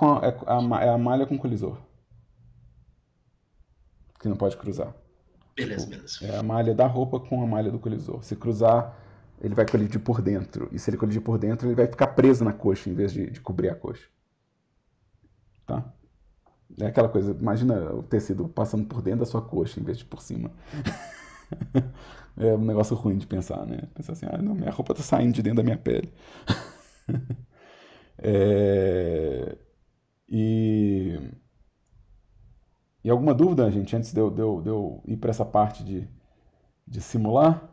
a malha com colisor, que não pode cruzar. Beleza, Tipo, beleza. é a malha da roupa com a malha do colisor. Se cruzar, ele vai colidir por dentro. E se ele colidir por dentro, ele vai ficar preso na coxa em vez de cobrir a coxa. Tá? É aquela coisa, imagina o tecido passando por dentro da sua coxa em vez de por cima. É um negócio ruim de pensar, né? Pensar assim, não, minha roupa tá saindo de dentro da minha pele. É, e, e alguma dúvida, gente, antes de eu ir para essa parte de simular?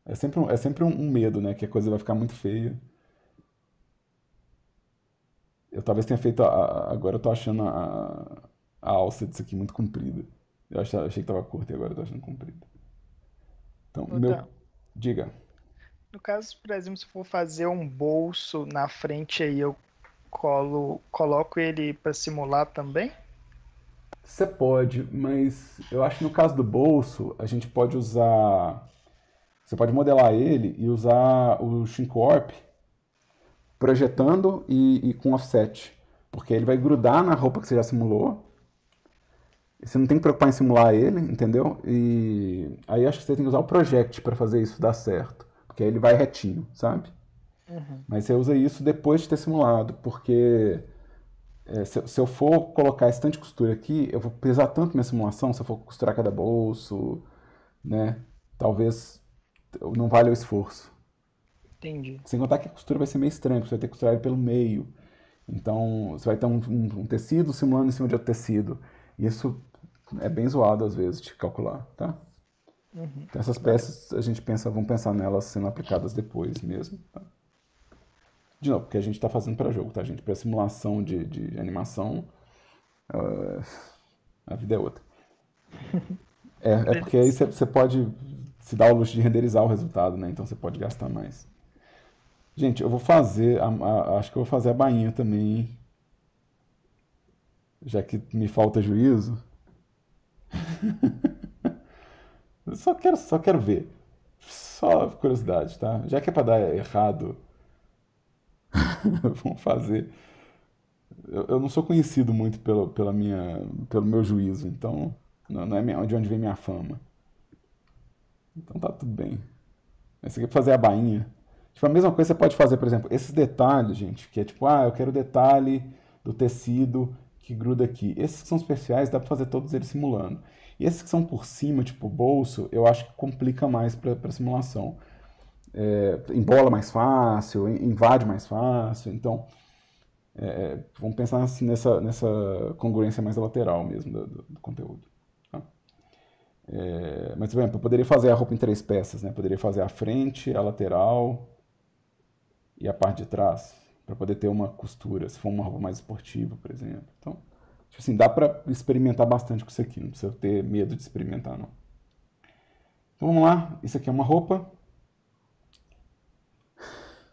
É sempre um medo, né? Que a coisa vai ficar muito feia. Eu talvez tenha feito. Agora eu tô achando a alça disso aqui muito comprida. Eu achei que tava curta e agora eu tô achando comprida. Então, Então, Diga. no caso, por exemplo, se eu for fazer um bolso na frente aí, eu coloco ele para simular também? Você pode, mas eu acho que no caso do bolso, a gente pode usar. Você pode modelar ele e usar o ShinCorp projetando e com offset. Porque ele vai grudar na roupa que você já simulou. Você não tem que preocupar em simular ele, entendeu? E aí acho que você tem que usar o project para fazer isso dar certo. Porque aí ele vai retinho, sabe? Uhum. Mas você usa isso depois de ter simulado, porque se eu for colocar esse tanto de costura aqui, eu vou pesar tanto minha simulação, se eu for costurar cada bolso, né? Talvez não valha o esforço. Entendi. Sem contar que a costura vai ser meio estranha, porque você vai ter que costurar ele pelo meio. Então, você vai ter um tecido simulando em cima de outro tecido. Isso é bem zoado, às vezes, de calcular, tá? Uhum. Então, essas Beleza. peças, a gente vamos pensar nelas sendo aplicadas depois mesmo, tá? De novo, porque a gente está fazendo para jogo, tá, gente? Para simulação de animação, a vida é outra. É porque aí Beleza. você pode se dar o luxo de renderizar o resultado, né? Então você pode gastar mais. Gente, eu vou fazer, acho que eu vou fazer a bainha também, hein? Já que me falta juízo. Eu só quero ver. Só curiosidade, tá? Já que é pra dar errado, vamos fazer. Eu não sou conhecido muito pelo meu juízo, então não é de onde vem minha fama. Então tá tudo bem. Esse aqui é pra fazer a bainha. Tipo, a mesma coisa você pode fazer, por exemplo, esses detalhes, gente, que é tipo, eu quero o detalhe do tecido que gruda aqui. Esses que são especiais, dá pra fazer todos eles simulando. E esses que são por cima, tipo bolso, eu acho que complica mais pra simulação. Embola mais fácil, invade mais fácil. Então, vamos pensar assim, nessa congruência mais lateral mesmo do conteúdo. Tá? Mas, por exemplo, eu poderia fazer a roupa em 3 peças, né? Eu poderia fazer a frente, a lateral e a parte de trás, para poder ter uma costura, se for uma roupa mais esportiva, por exemplo. Então, tipo assim, dá para experimentar bastante com isso aqui, não precisa ter medo de experimentar, não. Então vamos lá, isso aqui é uma roupa,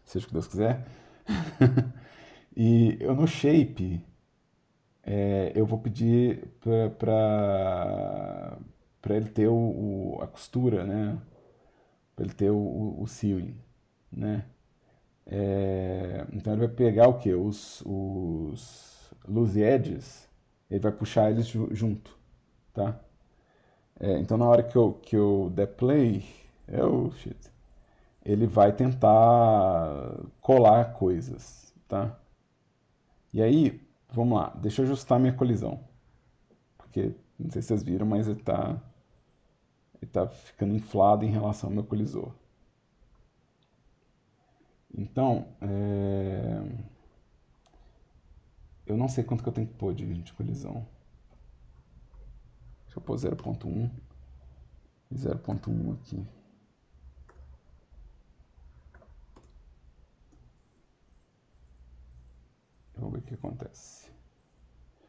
seja o que Deus quiser. E eu no shape, eu vou pedir para ele ter a costura, né? Para ele ter o sewing, né? Então ele vai pegar o que? Os loose edges, ele vai puxar eles junto, tá? Então na hora que eu der play, shit, ele vai tentar colar coisas, tá? E aí, vamos lá, deixa eu ajustar minha colisão. Porque, não sei se vocês viram, mas ele tá ficando inflado em relação ao meu colisor. Então, eu não sei quanto que eu tenho que pôr de colisão. Deixa eu pôr 0.1 e 0.1 aqui. Vamos ver o que acontece.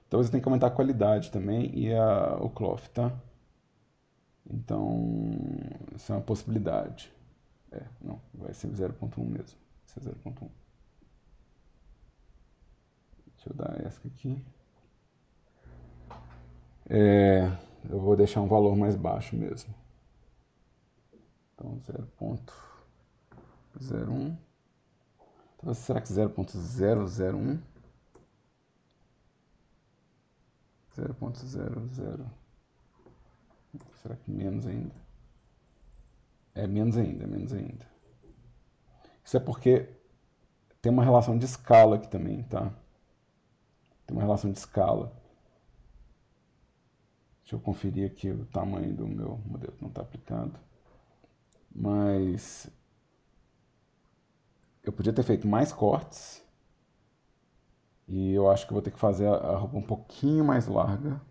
Então você tem que aumentar a qualidade também e o cloth, tá? Então, isso é uma possibilidade. Não, vai ser 0.1 mesmo. Vai ser 0.1. Deixa eu dar essa aqui. Eu vou deixar um valor mais baixo mesmo. Então, 0.01. Então, será que 0.001? 0.00. Será que menos ainda? Menos ainda, menos ainda. Isso é porque tem uma relação de escala aqui também, tá? Tem uma relação de escala. Deixa eu conferir aqui o tamanho do meu modelo que não está aplicado. Mas eu podia ter feito mais cortes. E eu acho que eu vou ter que fazer a roupa um pouquinho mais larga.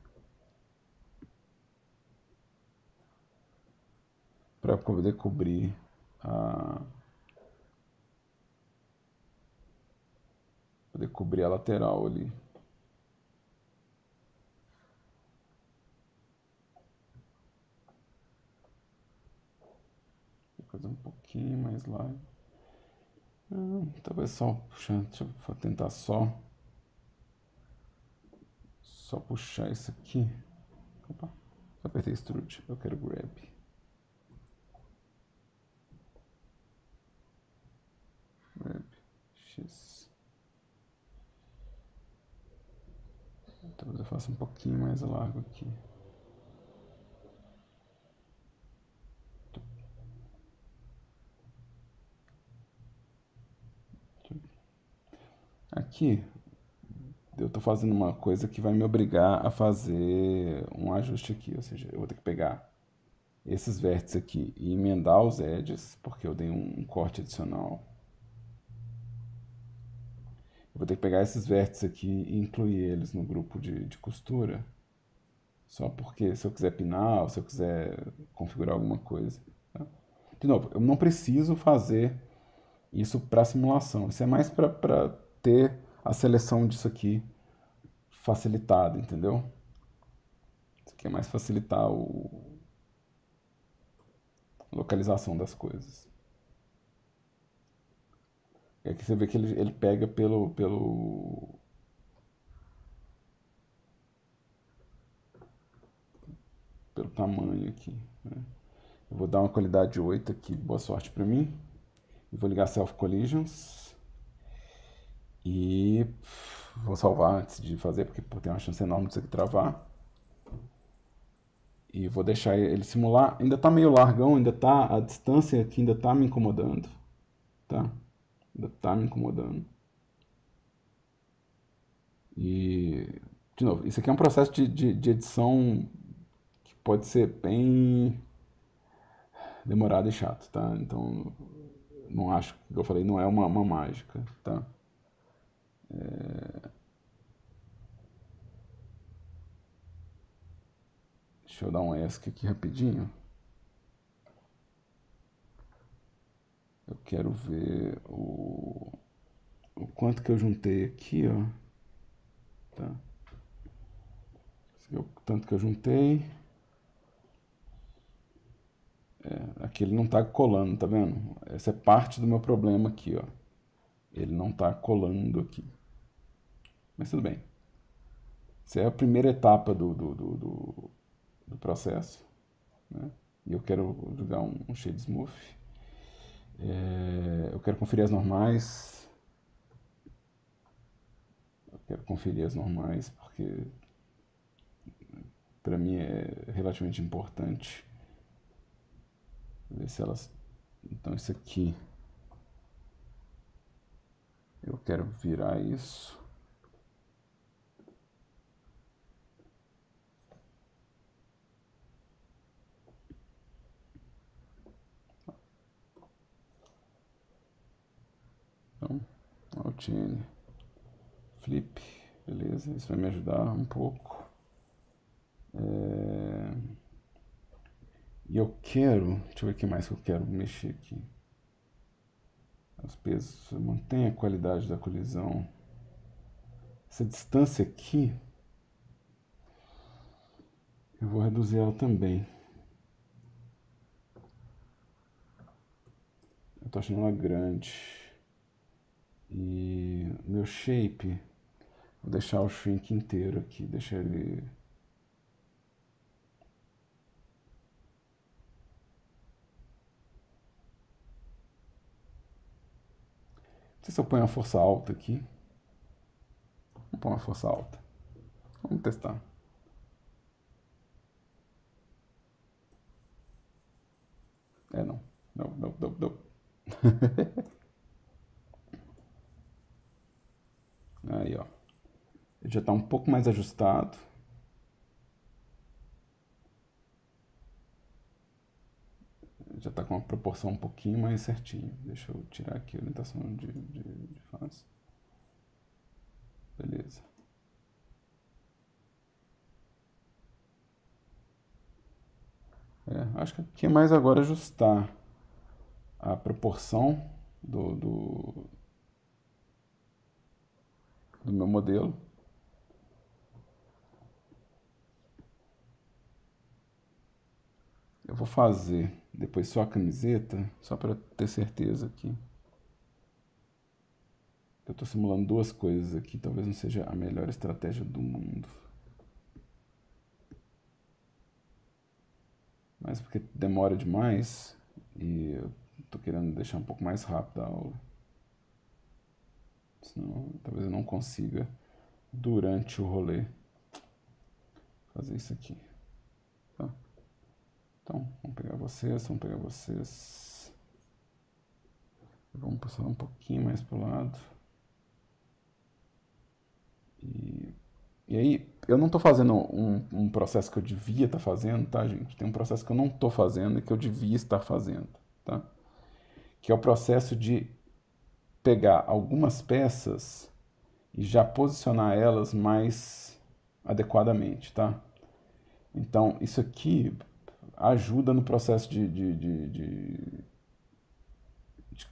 Para poder cobrir a lateral ali. Vou fazer um pouquinho mais largo. Talvez só puxando. Deixa eu tentar só puxar isso aqui. Opa, só apertei extrude. Eu quero grab. Grab X. Talvez eu faça um pouquinho mais largo aqui. Aqui eu estou fazendo uma coisa que vai me obrigar a fazer um ajuste aqui, ou seja, eu vou ter que pegar esses vértices aqui e emendar os edges, porque eu dei um corte adicional. Eu vou ter que pegar esses vértices aqui e incluir eles no grupo de costura, só porque se eu quiser pinar ou se eu quiser configurar alguma coisa. Tá? De novo, eu não preciso fazer isso para simulação, isso é mais para ter a seleção disso aqui facilitada, entendeu? Isso aqui é mais facilitar a localização das coisas. E aqui você vê que ele pega pelo tamanho aqui, né? Eu vou dar uma qualidade 8 aqui, boa sorte para mim. E vou ligar Self Collisions. E vou salvar antes de fazer, porque tem uma chance enorme disso aqui travar. E vou deixar ele simular. Ainda tá meio largão, a distância aqui ainda tá me incomodando. Tá? Ainda tá me incomodando. E, de novo, isso aqui é um processo de edição que pode ser bem demorado e chato, tá? Então, não acho que eu falei, não é uma mágica, tá? Deixa eu dar um ESC aqui rapidinho. Eu quero ver o quanto que eu juntei aqui, ó. Tá? Esse é o tanto que eu juntei. Aqui ele não tá colando, tá vendo? Essa é parte do meu problema aqui, ó. Ele não tá colando aqui. Mas tudo bem. Essa é a primeira etapa do processo, né? E eu quero jogar um shade smooth. Eu quero conferir as normais. Eu quero conferir as normais porque para mim é relativamente importante ver se elas Então isso aqui, eu quero virar isso. Então, Alt N, flip, beleza, isso vai me ajudar um pouco. E eu quero, deixa eu ver o que mais que eu quero mexer aqui. Os pesos, mantém a qualidade da colisão. Essa distância aqui, eu vou reduzir ela também. Eu tô achando ela grande. E meu shape, vou deixar o shrink inteiro aqui, deixar ele... Não sei se eu ponho uma força alta aqui. Vou pôr uma força alta. Vamos testar. Não. Não. Aí, ó. Ele já está um pouco mais ajustado. Já está com uma proporção um pouquinho mais certinha. Deixa eu tirar aqui a orientação de face. Beleza. Acho que aqui é mais agora ajustar a proporção do meu modelo. Eu vou fazer depois só a camiseta, só para ter certeza aqui. Eu estou simulando duas coisas aqui, talvez não seja a melhor estratégia do mundo. Mas porque demora demais e eu estou querendo deixar um pouco mais rápido a aula. Senão talvez eu não consiga, durante o rolê, fazer isso aqui. Tá? Então, vamos pegar vocês. Vamos passar um pouquinho mais pro lado. E aí, eu não estou fazendo um processo que eu devia estar fazendo, tá, gente? Tem um processo que eu não estou fazendo e que eu devia estar fazendo, tá? Que é o processo de pegar algumas peças e já posicionar elas mais adequadamente, tá? Então, isso aqui ajuda no processo de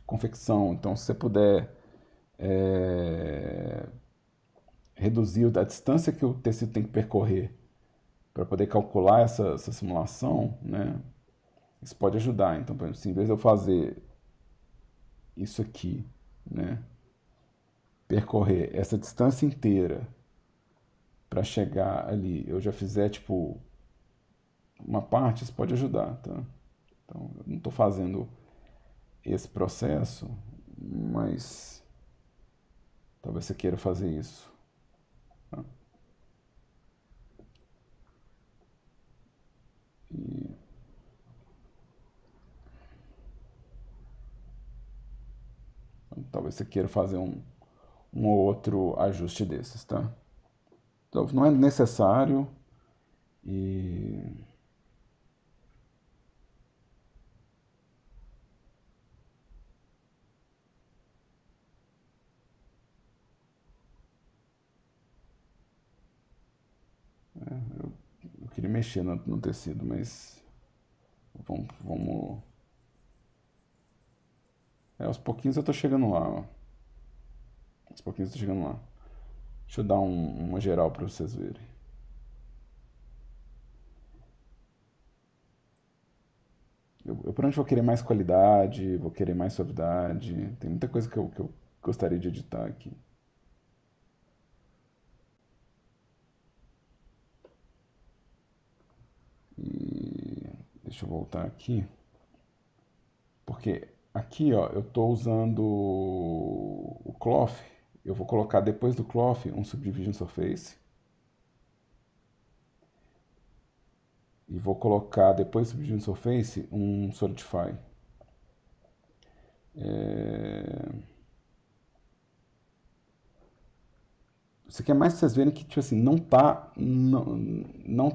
confecção. Então, se você puder reduzir a distância que o tecido tem que percorrer para poder calcular essa simulação, né? Isso pode ajudar. Então, por exemplo, se em vez de eu fazer isso aqui, né? Percorrer essa distância inteira para chegar ali, eu já fizer tipo uma parte, isso pode ajudar, tá? Então, eu não estou fazendo esse processo, mas talvez você queira fazer isso. Tá? Então, talvez você queira fazer um ou outro ajuste desses, tá? Então, não é necessário e eu queria mexer no tecido, mas vamos... aos pouquinhos eu tô chegando lá, ó. Aos pouquinhos eu tô chegando lá. Deixa eu dar uma geral para vocês verem. Eu provavelmente vou querer mais qualidade, vou querer mais suavidade. Tem muita coisa que eu gostaria de editar aqui. E deixa eu voltar aqui. Porque aqui, ó, eu estou usando o cloth. Eu vou colocar depois do cloth um subdivision surface. E vou colocar depois do subdivision surface um solidify. Isso aqui é mais pra vocês verem que, tipo assim, não tá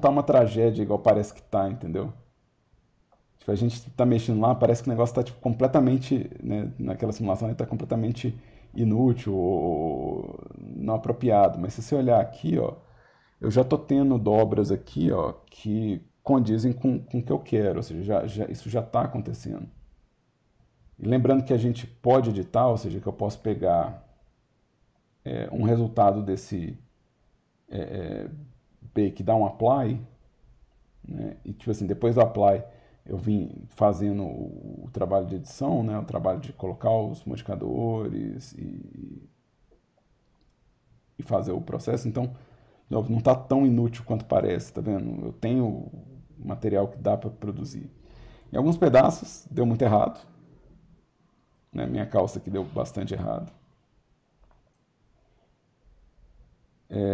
uma tragédia igual parece que tá, entendeu? Tipo, a gente tá mexendo lá, parece que o negócio tá, tipo, completamente, né, naquela simulação, ele tá completamente inútil ou não apropriado. Mas se você olhar aqui, ó, eu já tô tendo dobras aqui, ó, que condizem com o que eu quero, ou seja, isso já está acontecendo. E lembrando que a gente pode editar, ou seja, que eu posso pegar um resultado desse bake, dar um apply, né, e tipo assim, depois do apply eu vim fazendo o trabalho de edição, né, o trabalho de colocar os modificadores e fazer o processo. Então, não está tão inútil quanto parece, tá vendo? Eu tenho material que dá para produzir. Em alguns pedaços deu muito errado, né? Minha calça aqui deu bastante errado.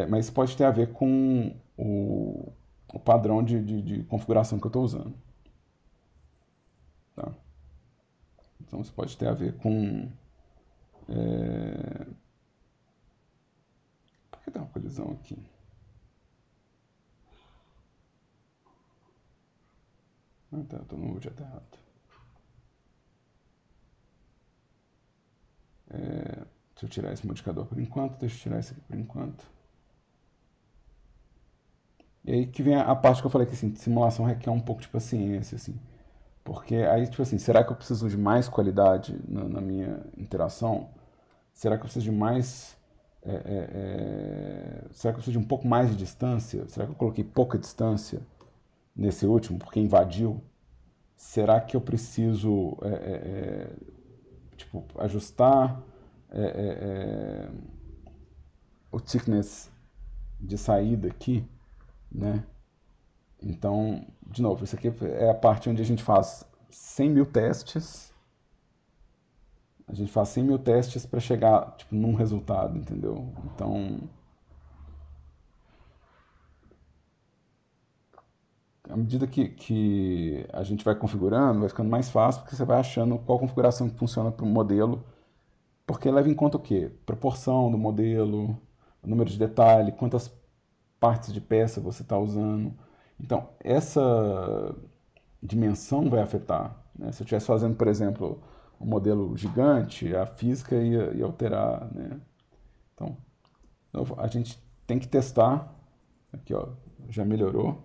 Mas isso pode ter a ver com o padrão de configuração que eu estou usando. Tá? Então isso pode ter a ver com... Por que tem uma colisão aqui? Ah, tá, eu estou no objeto errado. Deixa eu tirar esse modificador por enquanto, deixa eu tirar esse aqui por enquanto. E aí que vem a parte que eu falei que assim, simulação requer um pouco de paciência, assim. Porque aí, tipo assim, será que eu preciso de mais qualidade na minha interação? Será que eu preciso de mais... será que eu preciso de um pouco mais de distância? Será que eu coloquei pouca distância nesse último porque invadiu? Será que eu preciso tipo, ajustar o thickness de saída aqui, né? Então, de novo, isso aqui é a parte onde a gente faz 100 mil testes. A gente faz 100 mil testes para chegar tipo, num resultado, entendeu? Então, à medida que a gente vai configurando, vai ficando mais fácil, porque você vai achando qual configuração que funciona para o modelo, porque leva em conta o quê? Proporção do modelo, o número de detalhe, quantas partes de peça você está usando. Então, essa dimensão vai afetar. Né? Se eu estivesse fazendo, por exemplo, um modelo gigante, a física ia alterar. Né? Então, a gente tem que testar. Aqui, ó, já melhorou.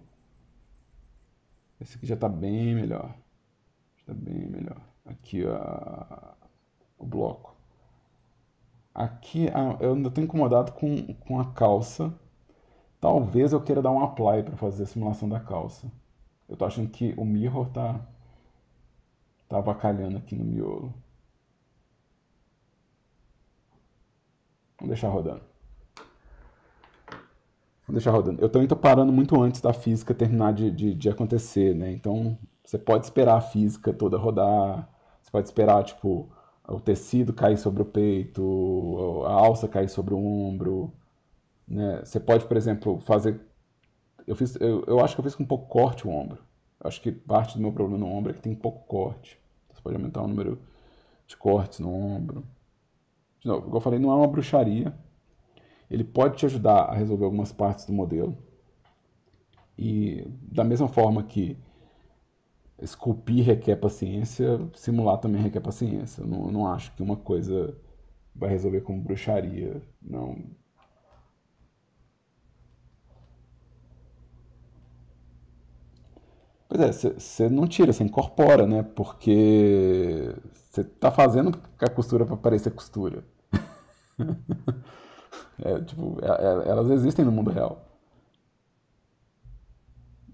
Esse aqui já está bem melhor. Está bem melhor. Aqui, ó, o bloco. Aqui, eu ainda estou incomodado com a calça. Talvez eu queira dar um apply para fazer a simulação da calça. Eu tô achando que o mirror tá avacalhando aqui no miolo. Vamos deixar rodando. Vamos deixar rodando. Eu também tô parando muito antes da física terminar de acontecer, né? Então, você pode esperar a física toda rodar. Você pode esperar, tipo, o tecido cair sobre o peito, a alça cair sobre o ombro, né? Você pode, por exemplo, fazer... Eu acho que eu fiz com pouco corte o ombro. Eu acho que parte do meu problema no ombro é que tem pouco corte. Você pode aumentar o número de cortes no ombro. De novo, como eu falei, não é uma bruxaria. Ele pode te ajudar a resolver algumas partes do modelo. E da mesma forma que esculpir requer paciência, simular também requer paciência. Eu não acho que uma coisa vai resolver como bruxaria. Não. Pois é, você não tira, você incorpora, né? Porque você está fazendo a costura para parecer costura. Tipo, elas existem no mundo real.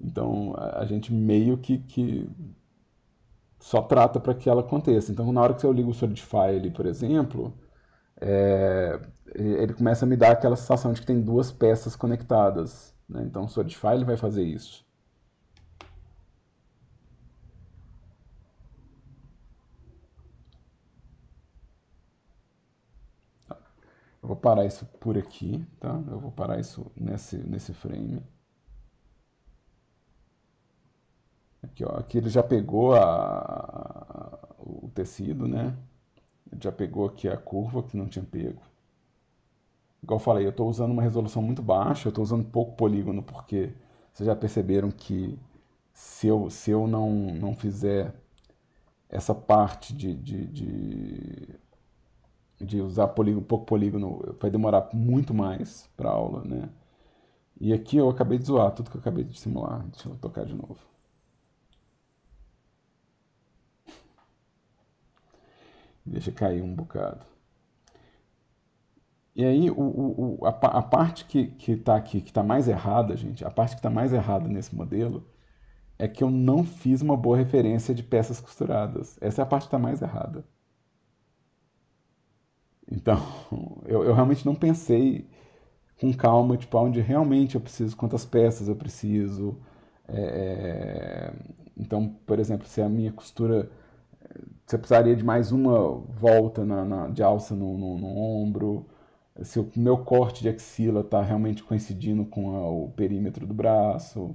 Então a gente meio que só trata para que ela aconteça. Então na hora que eu ligo o Solidify ali, por exemplo, ele começa a me dar aquela sensação de que tem duas peças conectadas. Né? Então o Solidify ele vai fazer isso. Eu vou parar isso por aqui, tá? Eu vou parar isso nesse frame. Aqui, ó, aqui ele já pegou o tecido, né? Ele já pegou aqui a curva que não tinha pego. Igual eu falei, eu estou usando uma resolução muito baixa, eu estou usando pouco polígono, porque vocês já perceberam que se eu não fizer essa parte de usar polígono, pouco polígono, vai demorar muito mais para a aula, né? E aqui eu acabei de zoar tudo que eu acabei de simular. Deixa eu tocar de novo. Deixa cair um bocado. E aí, a parte que está aqui, que está mais errada, gente, a parte que está mais errada nesse modelo é que eu não fiz uma boa referência de peças costuradas. Essa é a parte que está mais errada. Então, eu realmente não pensei com calma, tipo, onde realmente eu preciso, quantas peças eu preciso. Então, por exemplo, se a minha costura, você precisaria de mais uma volta de alça no ombro, se o meu corte de axila está realmente coincidindo com o perímetro do braço,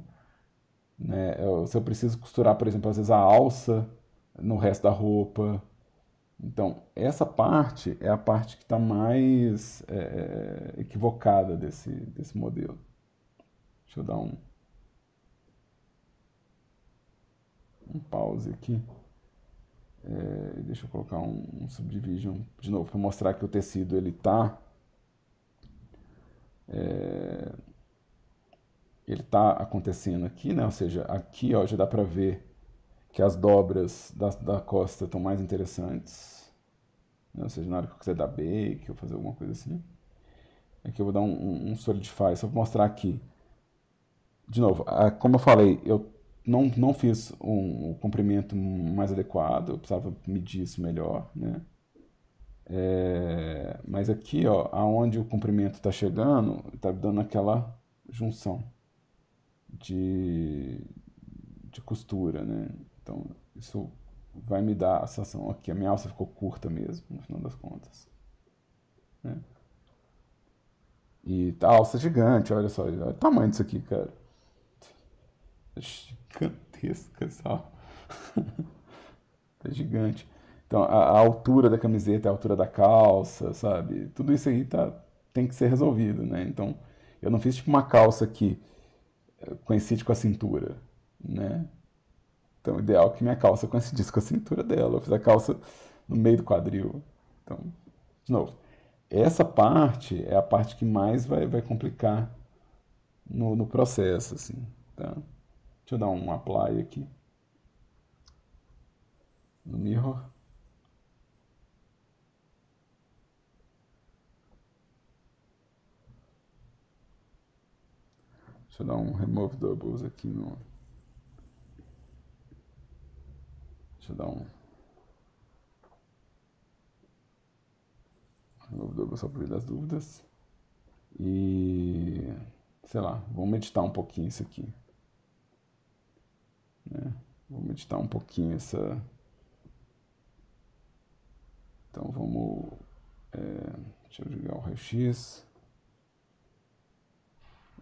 né? Se eu preciso costurar, por exemplo, às vezes a alça no resto da roupa. Então, essa parte é a parte que está mais equivocada desse modelo. Deixa eu dar um pause aqui. Deixa eu colocar um subdivision de novo para mostrar que o tecido ele tá acontecendo aqui, né? Ou seja, aqui ó, já dá para ver que as dobras da costa estão mais interessantes, né? Ou seja, na hora que eu quiser dar bake ou fazer alguma coisa assim. Aqui eu vou dar um solidify, só para mostrar aqui. De novo, como eu falei, eu não fiz um comprimento mais adequado, eu precisava medir isso melhor, né? Mas aqui, ó, aonde o comprimento está chegando, está dando aquela junção de, de costura, né? Então, isso vai me dar a sensação aqui, a minha alça ficou curta mesmo, no final das contas, né? E tá alça gigante, olha só, olha o tamanho disso aqui, cara. É gigantesca essa. É gigante. Então, a altura da camiseta, a altura da calça, sabe? Tudo isso aí tem que ser resolvido, né? Então, eu não fiz tipo uma calça que coincide com a cintura, né? Então, o ideal é que minha calça coincidisse com a cintura dela. Eu fiz a calça no meio do quadril. Então, de novo, essa parte é a parte que mais vai complicar no processo, assim, tá? Deixa eu dar um apply aqui no mirror. Deixa eu dar um remove doubles aqui no. Deixa eu dar um remove doubles só por via das dúvidas. E sei lá, vamos meditar um pouquinho isso aqui, né? Vamos meditar um pouquinho essa. Então vamos. Deixa eu ligar o raio-x.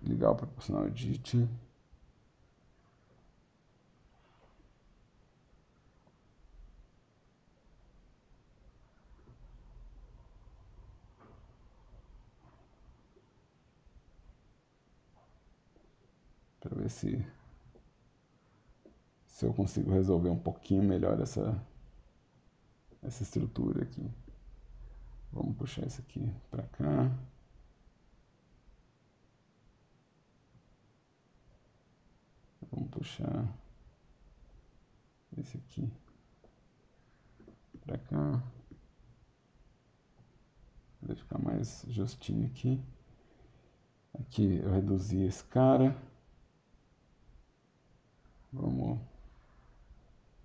Ligar o proporcional edit. Para ver se eu consigo resolver um pouquinho melhor essa estrutura aqui. Vamos puxar isso aqui para cá. Vamos puxar esse aqui para cá. Vai ficar mais justinho aqui. Aqui eu reduzi esse cara. Vamos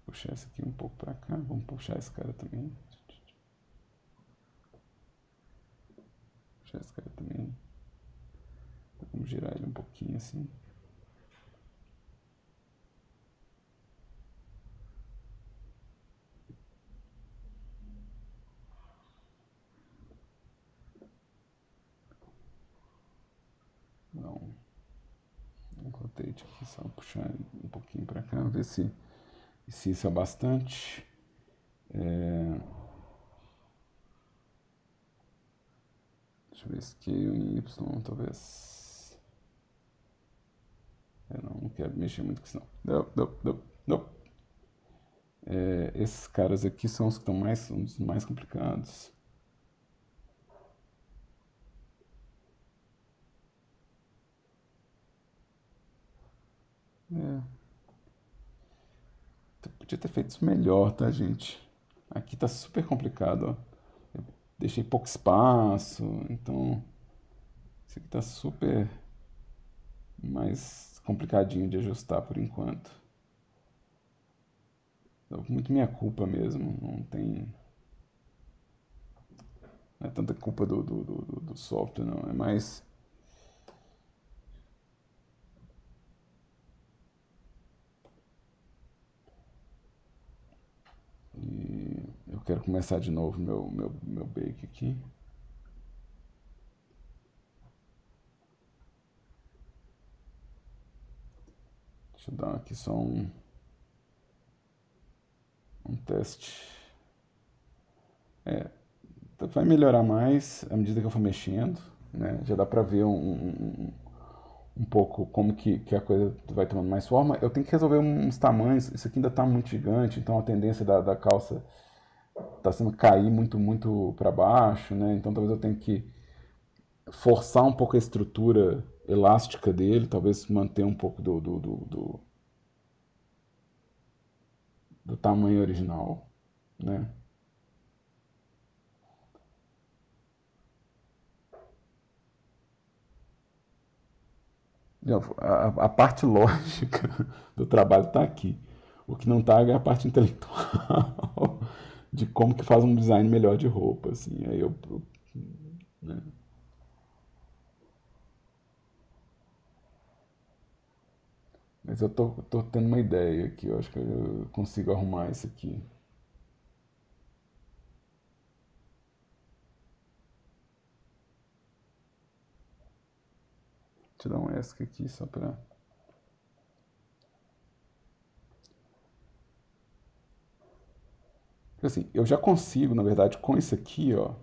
puxar esse aqui um pouco para cá. Vamos puxar esse cara também. Puxar esse cara também. Vamos girar ele um pouquinho assim. Não. Um rotate aqui, só puxar um pouquinho para cá, ver se isso é bastante. Deixa eu ver aqui em Y, talvez. Não quero mexer muito com isso não. Não. Esses caras aqui são os que estão os mais complicados. Eu podia ter feito isso melhor, tá, gente? Aqui tá super complicado, ó. Eu deixei pouco espaço, então isso aqui tá super mais complicadinho de ajustar por enquanto. Muito minha culpa mesmo, não tem. Não é tanta culpa do software, não. É mais. E eu quero começar de novo meu bake aqui. Deixa eu dar aqui só um teste. Vai melhorar mais à medida que eu for mexendo, né? Já dá pra ver um pouco como que a coisa vai tomando mais forma. Eu tenho que resolver uns tamanhos. Isso aqui ainda está muito gigante, então a tendência da calça está sendo cair muito para baixo, né? Então talvez eu tenha que forçar um pouco a estrutura elástica dele, talvez manter um pouco do tamanho original, né? A parte lógica do trabalho está aqui. O que não está é a parte intelectual de como que faz um design melhor de roupa, assim. Aí né? Mas eu tô tendo uma ideia aqui, eu acho que eu consigo arrumar isso aqui. Deixa eu dar um ESC aqui só pra... Assim, eu já consigo, na verdade, com isso aqui, ó.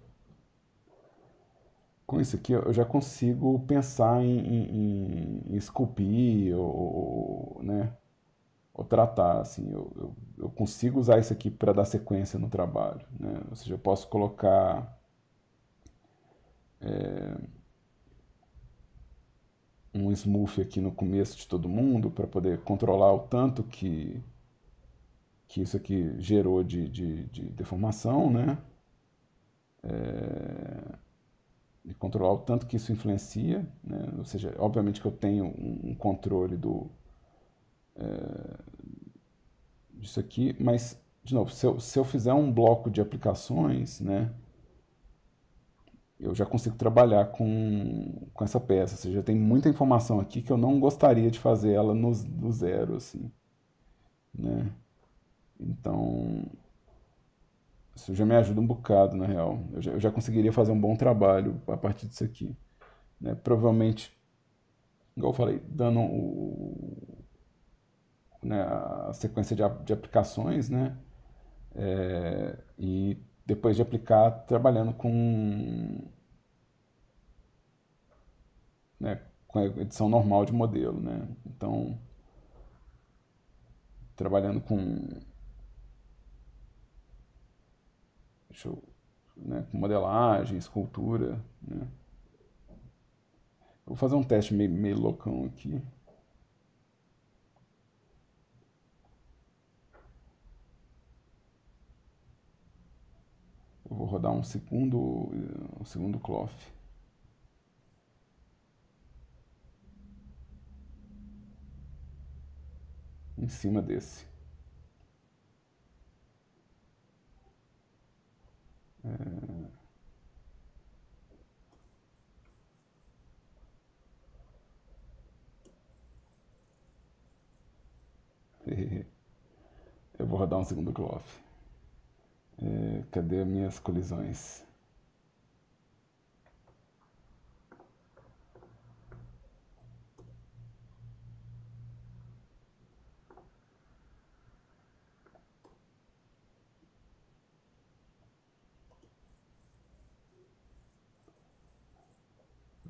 Com isso aqui, ó, eu já consigo pensar em esculpir, né? Ou tratar, assim, eu consigo usar isso aqui para dar sequência no trabalho, né? Ou seja, eu posso colocar um smooth aqui no começo de todo mundo para poder controlar o tanto que isso aqui gerou de deformação, né? E controlar o tanto que isso influencia, né? Ou seja, obviamente que eu tenho um controle disso aqui, mas, de novo, se eu fizer um bloco de aplicações, né? Eu já consigo trabalhar com essa peça. Ou seja, tem muita informação aqui que eu não gostaria de fazer ela do zero, assim, né? Então, isso já me ajuda um bocado, na real. Eu já conseguiria fazer um bom trabalho a partir disso aqui, né? Provavelmente, igual eu falei, dando né, a sequência de aplicações, né? E depois de aplicar, trabalhando né, com a edição normal de modelo, né? Então, trabalhando deixa eu, né, com modelagem, escultura, né? Vou fazer um teste meio loucão aqui. Eu vou rodar um segundo cloth. Em cima desse. Eu vou rodar um segundo cloth. Cadê as minhas colisões?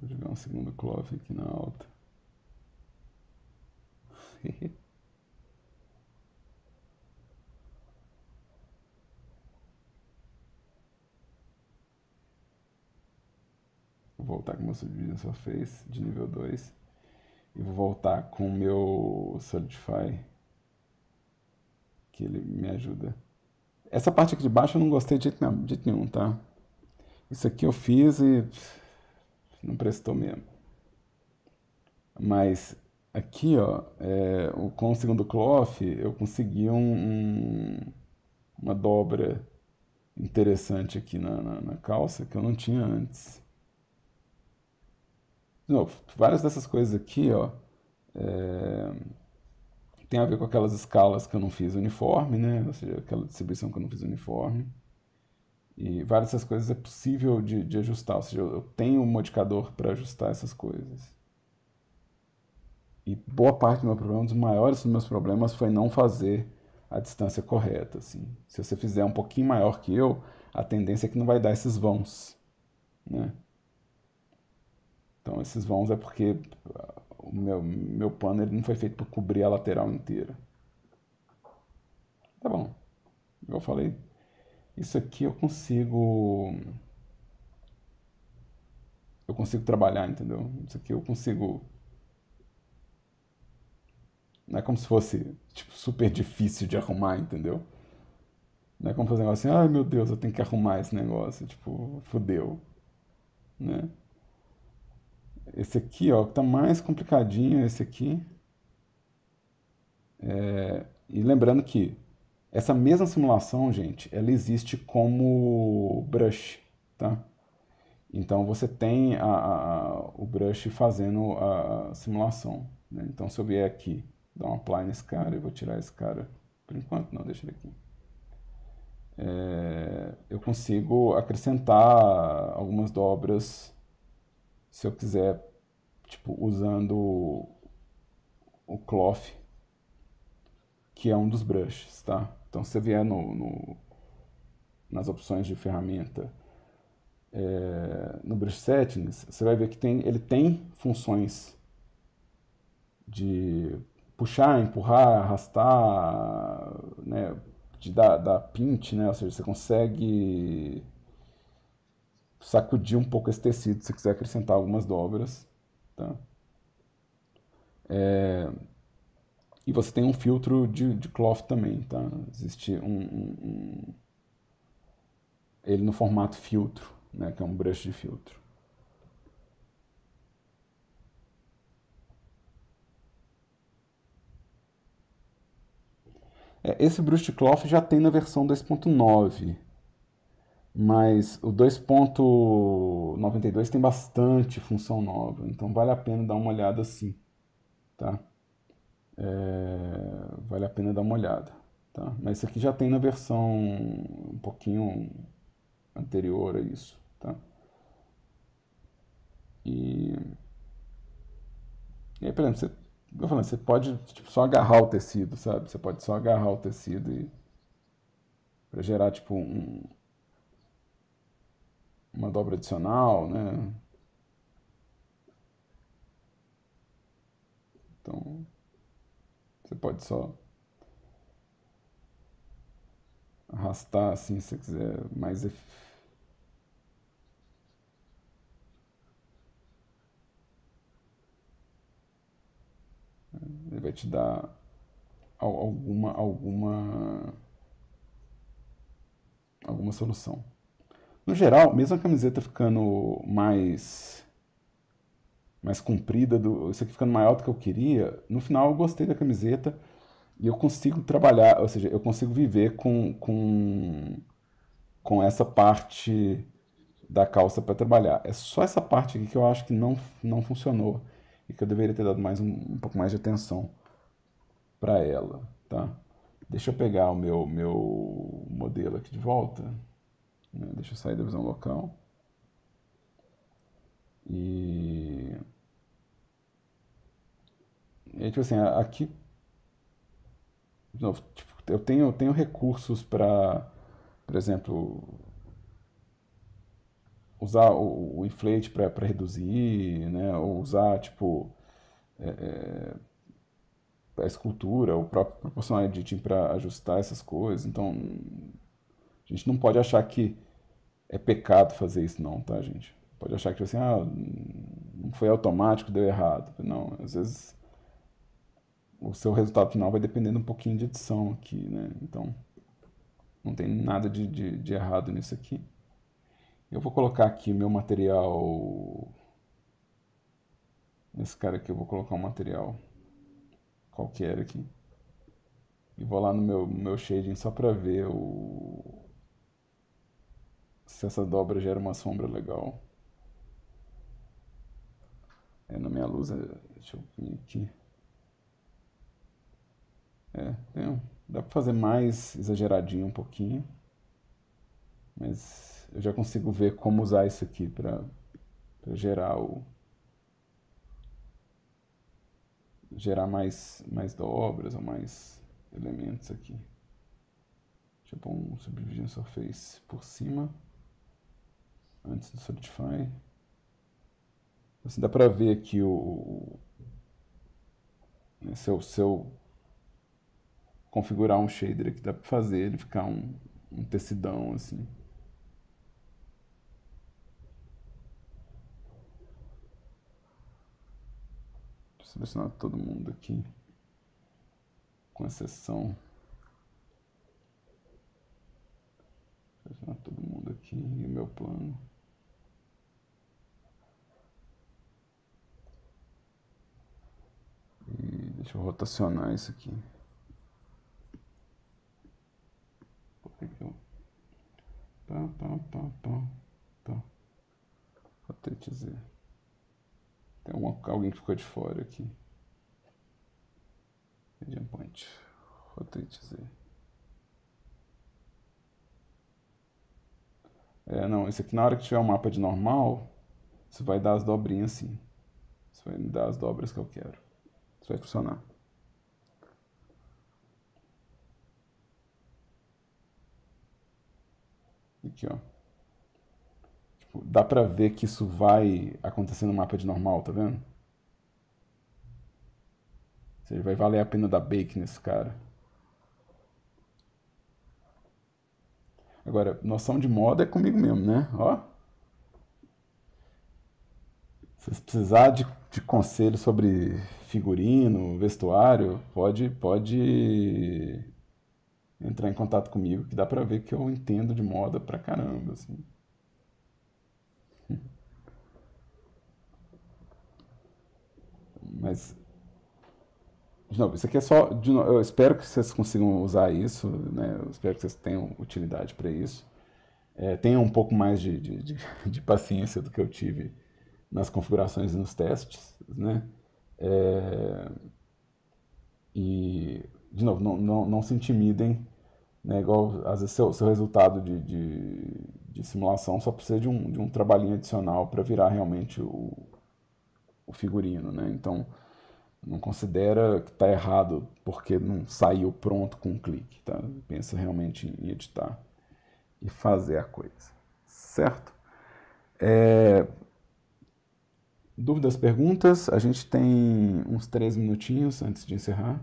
Vou jogar um segundo cloth aqui na alta. Vou voltar com o meu Subdivision Surface de nível 2. E vou voltar com o meu Solidify, que ele me ajuda. Essa parte aqui de baixo eu não gostei de jeito nenhum, tá? Isso aqui eu fiz e não prestou mesmo. Mas aqui, ó, com o segundo cloth, eu consegui uma dobra interessante aqui na calça que eu não tinha antes. De novo, várias dessas coisas aqui, ó, tem a ver com aquelas escalas que eu não fiz uniforme, né? Ou seja, aquela distribuição que eu não fiz uniforme. E várias dessas coisas é possível de ajustar, ou seja, eu tenho um modificador para ajustar essas coisas. E boa parte do meu problema, um dos maiores dos meus problemas foi não fazer a distância correta, assim. Se você fizer um pouquinho maior que eu, a tendência é que não vai dar esses vãos, né? Então esses vãos é porque o meu pano ele não foi feito para cobrir a lateral inteira. Tá bom, igual eu falei, isso aqui eu consigo trabalhar, entendeu? Isso aqui eu consigo. Não é como se fosse tipo, super difícil de arrumar, entendeu? Não é como fazer um negócio assim, ai meu Deus, eu tenho que arrumar esse negócio, tipo, fodeu, né? Esse aqui, ó, que tá mais complicadinho, esse aqui. E lembrando que essa mesma simulação, gente, ela existe como brush, tá? Então você tem o brush fazendo a simulação, né? Então se eu vier aqui, dar um apply nesse cara, eu vou tirar esse cara, por enquanto não, deixa ele aqui. Eu consigo acrescentar algumas dobras se eu quiser, tipo, usando o cloth, que é um dos brushes, tá? Então se você vier nas opções de ferramenta, no Brush Settings, você vai ver que ele tem funções de puxar, empurrar, arrastar, né, de dar pinch, né, ou seja, você consegue sacudir um pouco esse tecido se você quiser acrescentar algumas dobras, tá? E você tem um filtro de cloth também, tá? Existe ele no formato filtro, né, que é um brush de filtro. Esse brush de cloth já tem na versão 2.9, mas o 2.92 tem bastante função nova, então vale a pena dar uma olhada sim, tá? Vale a pena dar uma olhada, tá? Mas isso aqui já tem na versão um pouquinho anterior a isso, tá? E aí, por exemplo, você pode tipo, só agarrar o tecido, sabe? Você pode só agarrar o tecido e para gerar tipo uma dobra adicional, né? Então, você pode só arrastar assim se você quiser mais ele vai te dar alguma solução. No geral, mesmo a camiseta ficando mais comprida, isso aqui ficando maior do que eu queria, no final eu gostei da camiseta e eu consigo trabalhar, ou seja, eu consigo viver com essa parte da calça para trabalhar. É só essa parte aqui que eu acho que não funcionou e que eu deveria ter dado um pouco mais de atenção para ela, tá? Deixa eu pegar o meu modelo aqui de volta, né? Deixa eu sair da visão local. E aí, tipo assim, aqui de novo, tipo, eu tenho recursos para, por exemplo, usar o inflate para reduzir, né? Ou usar, tipo, a escultura, o próprio proportional editing para ajustar essas coisas. Então, a gente não pode achar que é pecado fazer isso não, tá, gente? Pode achar que assim, não foi automático, deu errado. Não, às vezes o seu resultado final vai dependendo um pouquinho de edição aqui, né? Então, não tem nada de errado nisso aqui. Eu vou colocar aqui o meu material. Nesse cara aqui eu vou colocar um material qualquer aqui. E vou lá no meu shading só pra ver se essa dobra gera uma sombra legal. Na minha luz, deixa eu vir aqui. Dá pra fazer mais exageradinho um pouquinho. Mas eu já consigo ver como usar isso aqui pra gerar gerar mais dobras ou mais elementos aqui. Deixa eu pôr um Subdivision Surface por cima, antes do Solidify. Assim, dá pra ver aqui se eu configurar um shader aqui, dá pra fazer ele ficar um tecidão assim. Deixa eu selecionar todo mundo aqui, com exceção. Selecionar todo mundo aqui e o meu plano. E deixa eu rotacionar isso aqui. Pá. Rotate Z. Tem alguém que ficou de fora aqui. Median point. Rotate Z. Não, esse aqui na hora que tiver um mapa de normal, você vai dar as dobrinhas assim. Você vai me dar as dobras que eu quero. Isso vai funcionar. Aqui, ó. Tipo, dá pra ver que isso vai acontecer no mapa de normal, tá vendo? Ou seja, vai valer a pena dar bake nesse cara. Agora, noção de moda é comigo mesmo, né? Ó. Se você precisar de conselho sobre figurino, vestuário, pode entrar em contato comigo, que dá pra ver que eu entendo de moda pra caramba, assim. Mas, de novo, isso aqui é só. Eu espero que vocês consigam usar isso, né? Eu espero que vocês tenham utilidade para isso. Tenham um pouco mais de paciência do que eu tive nas configurações e nos testes, né? E, de novo, não se intimidem, né? Igual, às vezes, seu resultado de simulação só precisa de um trabalhinho adicional para virar realmente o figurino, né? Então, não considera que está errado porque não saiu pronto com um clique, tá? Pensa realmente em editar e fazer a coisa, certo? Dúvidas, perguntas? A gente tem uns 3 minutinhos antes de encerrar.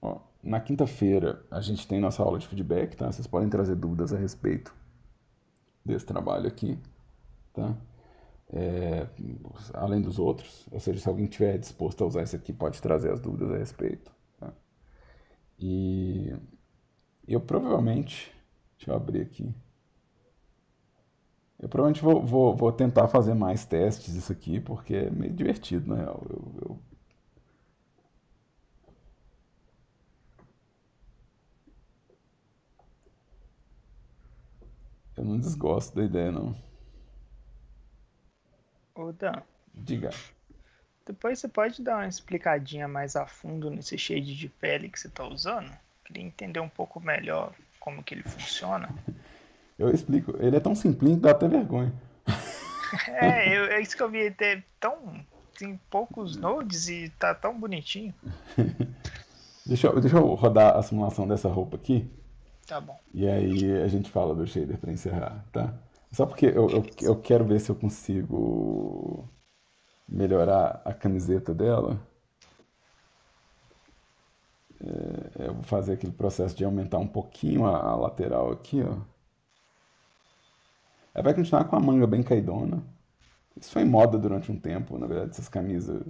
Ó, na quinta-feira a gente tem nossa aula de feedback, tá? Vocês podem trazer dúvidas a respeito desse trabalho aqui, tá? Além dos outros, ou seja, se alguém estiver disposto a usar esse aqui, pode trazer as dúvidas a respeito, tá? E eu provavelmente, deixa eu abrir aqui, eu provavelmente vou tentar fazer mais testes isso aqui, porque é meio divertido, na real. Eu não desgosto da ideia, não. Ô, Dan, Diga. depois você pode dar uma explicadinha mais a fundo nesse shade de pele que você está usando? Queria entender um pouco melhor como que ele funciona. Eu explico. Ele é tão simplinho que dá até vergonha. É isso que eu vi, é tão tem poucos nodes e tá tão bonitinho. Deixa eu rodar a simulação dessa roupa aqui. Tá bom. E aí a gente fala do shader para encerrar, tá? Só porque eu quero ver se eu consigo melhorar a camiseta dela. Eu vou fazer aquele processo de aumentar um pouquinho a lateral aqui, ó. Ela vai continuar com a manga bem caidona. Isso foi moda durante um tempo, na verdade, essas camisas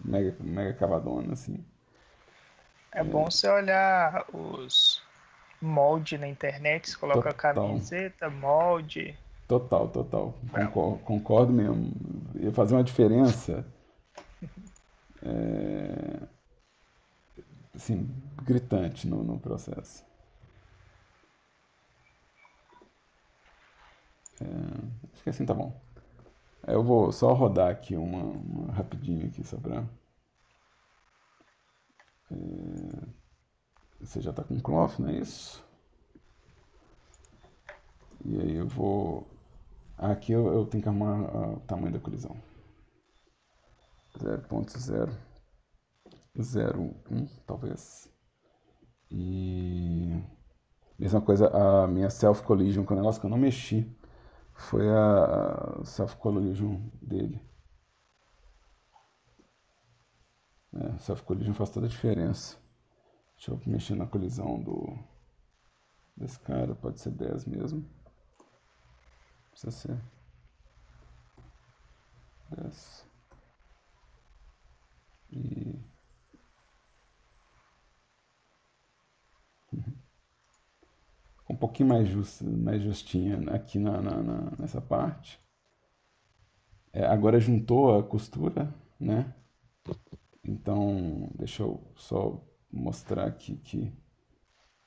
mega, mega cavadonas, assim. É bom você olhar os molde na internet, você coloca a Total, camiseta, molde. total. Bravo. Concordo mesmo. Ia fazer uma diferença, assim, gritante no processo. Acho que assim tá bom. Aí eu vou só rodar aqui uma rapidinho aqui só pra... Você já tá com cloth, não é isso? E aí eu vou... Aqui eu tenho que arrumar o tamanho da colisão. 0.001, talvez. E... Mesma coisa, a minha self-collision, quando que eu não mexi, foi a self-collision dele. Self-collision faz toda a diferença. Deixa eu mexer na colisão desse cara, pode ser 10 mesmo. Precisa ser 10. E... um pouquinho mais justinha aqui nessa parte. Agora juntou a costura, né? Então, deixa eu só mostrar aqui que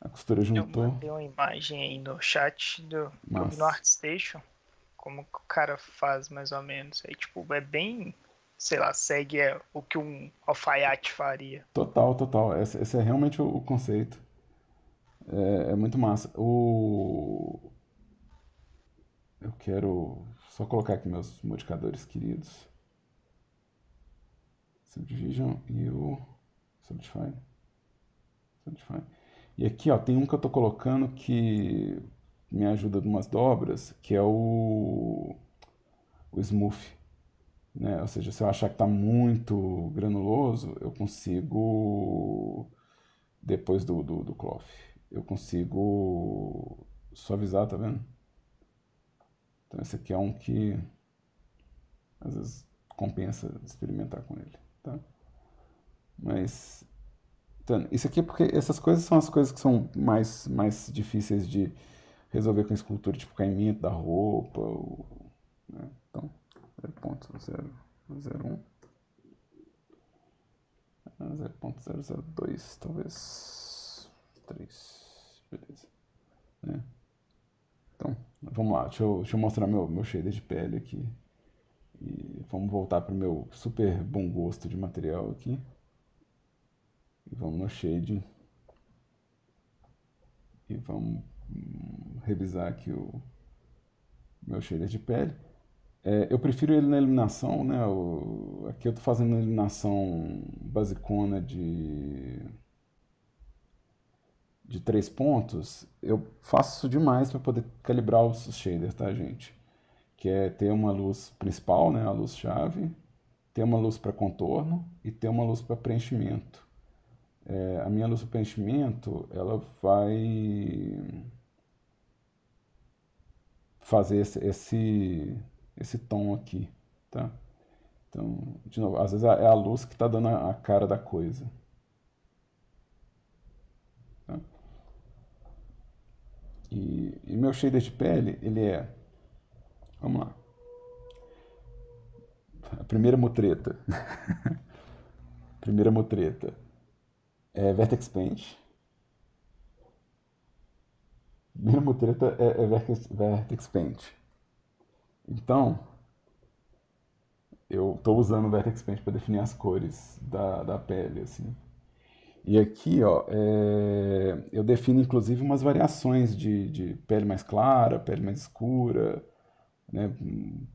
a costura Eu juntou. mandei uma imagem aí no chat que eu vi no Mas, ArtStation, como que o cara faz mais ou menos. Aí, tipo, é bem, sei lá, segue o que um alfaiate faria. total. Esse é realmente o conceito. É muito massa. Eu quero só colocar aqui meus modificadores queridos. Subdivision e o Subdifine. E aqui, ó, tem um que eu tô colocando que me ajuda em umas dobras, que é o Smooth, né? Ou seja, se eu achar que tá muito granuloso, eu consigo, depois do cloth, eu consigo suavizar, tá vendo? Então esse aqui é um que às vezes compensa experimentar com ele, tá? Mas então, isso aqui é porque essas coisas são as coisas que são mais difíceis de resolver com escultura, tipo caimento da roupa, né? Então, 0.001, 0.002, talvez 3, beleza, né? Então, vamos lá, deixa eu mostrar meu shader de pele aqui. E vamos voltar para o meu super bom gosto de material aqui. E vamos no shading. E vamos revisar aqui o meu shader de pele. Eu prefiro ele na iluminação, né? Aqui eu estou fazendo uma iluminação basicona de 3 pontos. Eu faço isso demais para poder calibrar os shaders, tá, gente? Que é ter uma luz principal, né? A luz chave, ter uma luz para contorno e ter uma luz para preenchimento. A minha luz para preenchimento, ela vai fazer esse tom aqui, tá? Então, de novo, às vezes é a luz que está dando a cara da coisa. Tá? E meu shader de pele, ele é... Vamos lá. A primeira mutreta. Primeira mutreta. É Vertex Paint. Primeira mutreta é Vertex Paint. Então, eu estou usando o Vertex Paint para definir as cores da pele, assim. E aqui, ó, eu defino inclusive umas variações de pele mais clara, pele mais escura, né?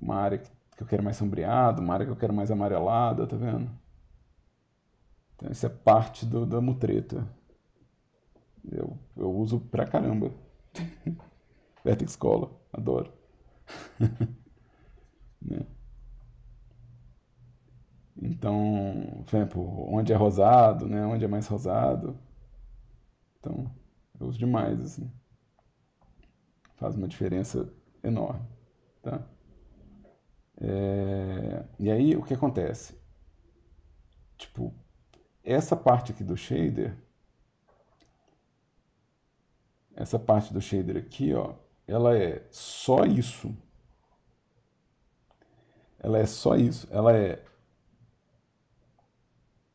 Uma área que que eu quero mais sombreado, uma área que eu quero mais amarelada, tá vendo? Então isso é parte da mutreta. Eu uso pra caramba. Vertex Color, adoro. Né? Então, por exemplo, onde é rosado, né? Onde é mais rosado. Então, eu uso demais, assim. Faz uma diferença enorme, tá? E aí, o que acontece? Tipo, essa parte aqui do shader, essa parte do shader aqui, ó, ela é só isso. Ela é só isso. Ela é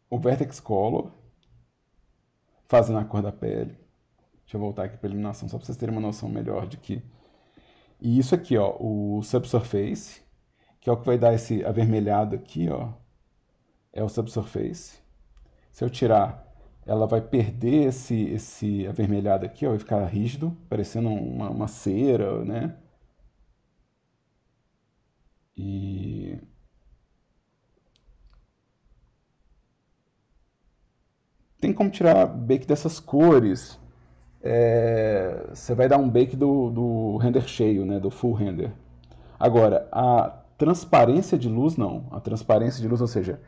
o Vertex Color fazendo a cor da pele. Deixa eu voltar aqui para iluminação, só para vocês terem uma noção melhor de que. E isso aqui, ó, o Subsurface, que é o que vai dar esse avermelhado aqui, ó, é o Subsurface. Se eu tirar, ela vai perder esse avermelhado aqui, ó, vai ficar rígido, parecendo uma cera, né? E tem como tirar bake dessas cores. Você vai dar um bake do render cheio, né? Do full render. Agora, a transparência de luz não. A transparência de luz, ou seja,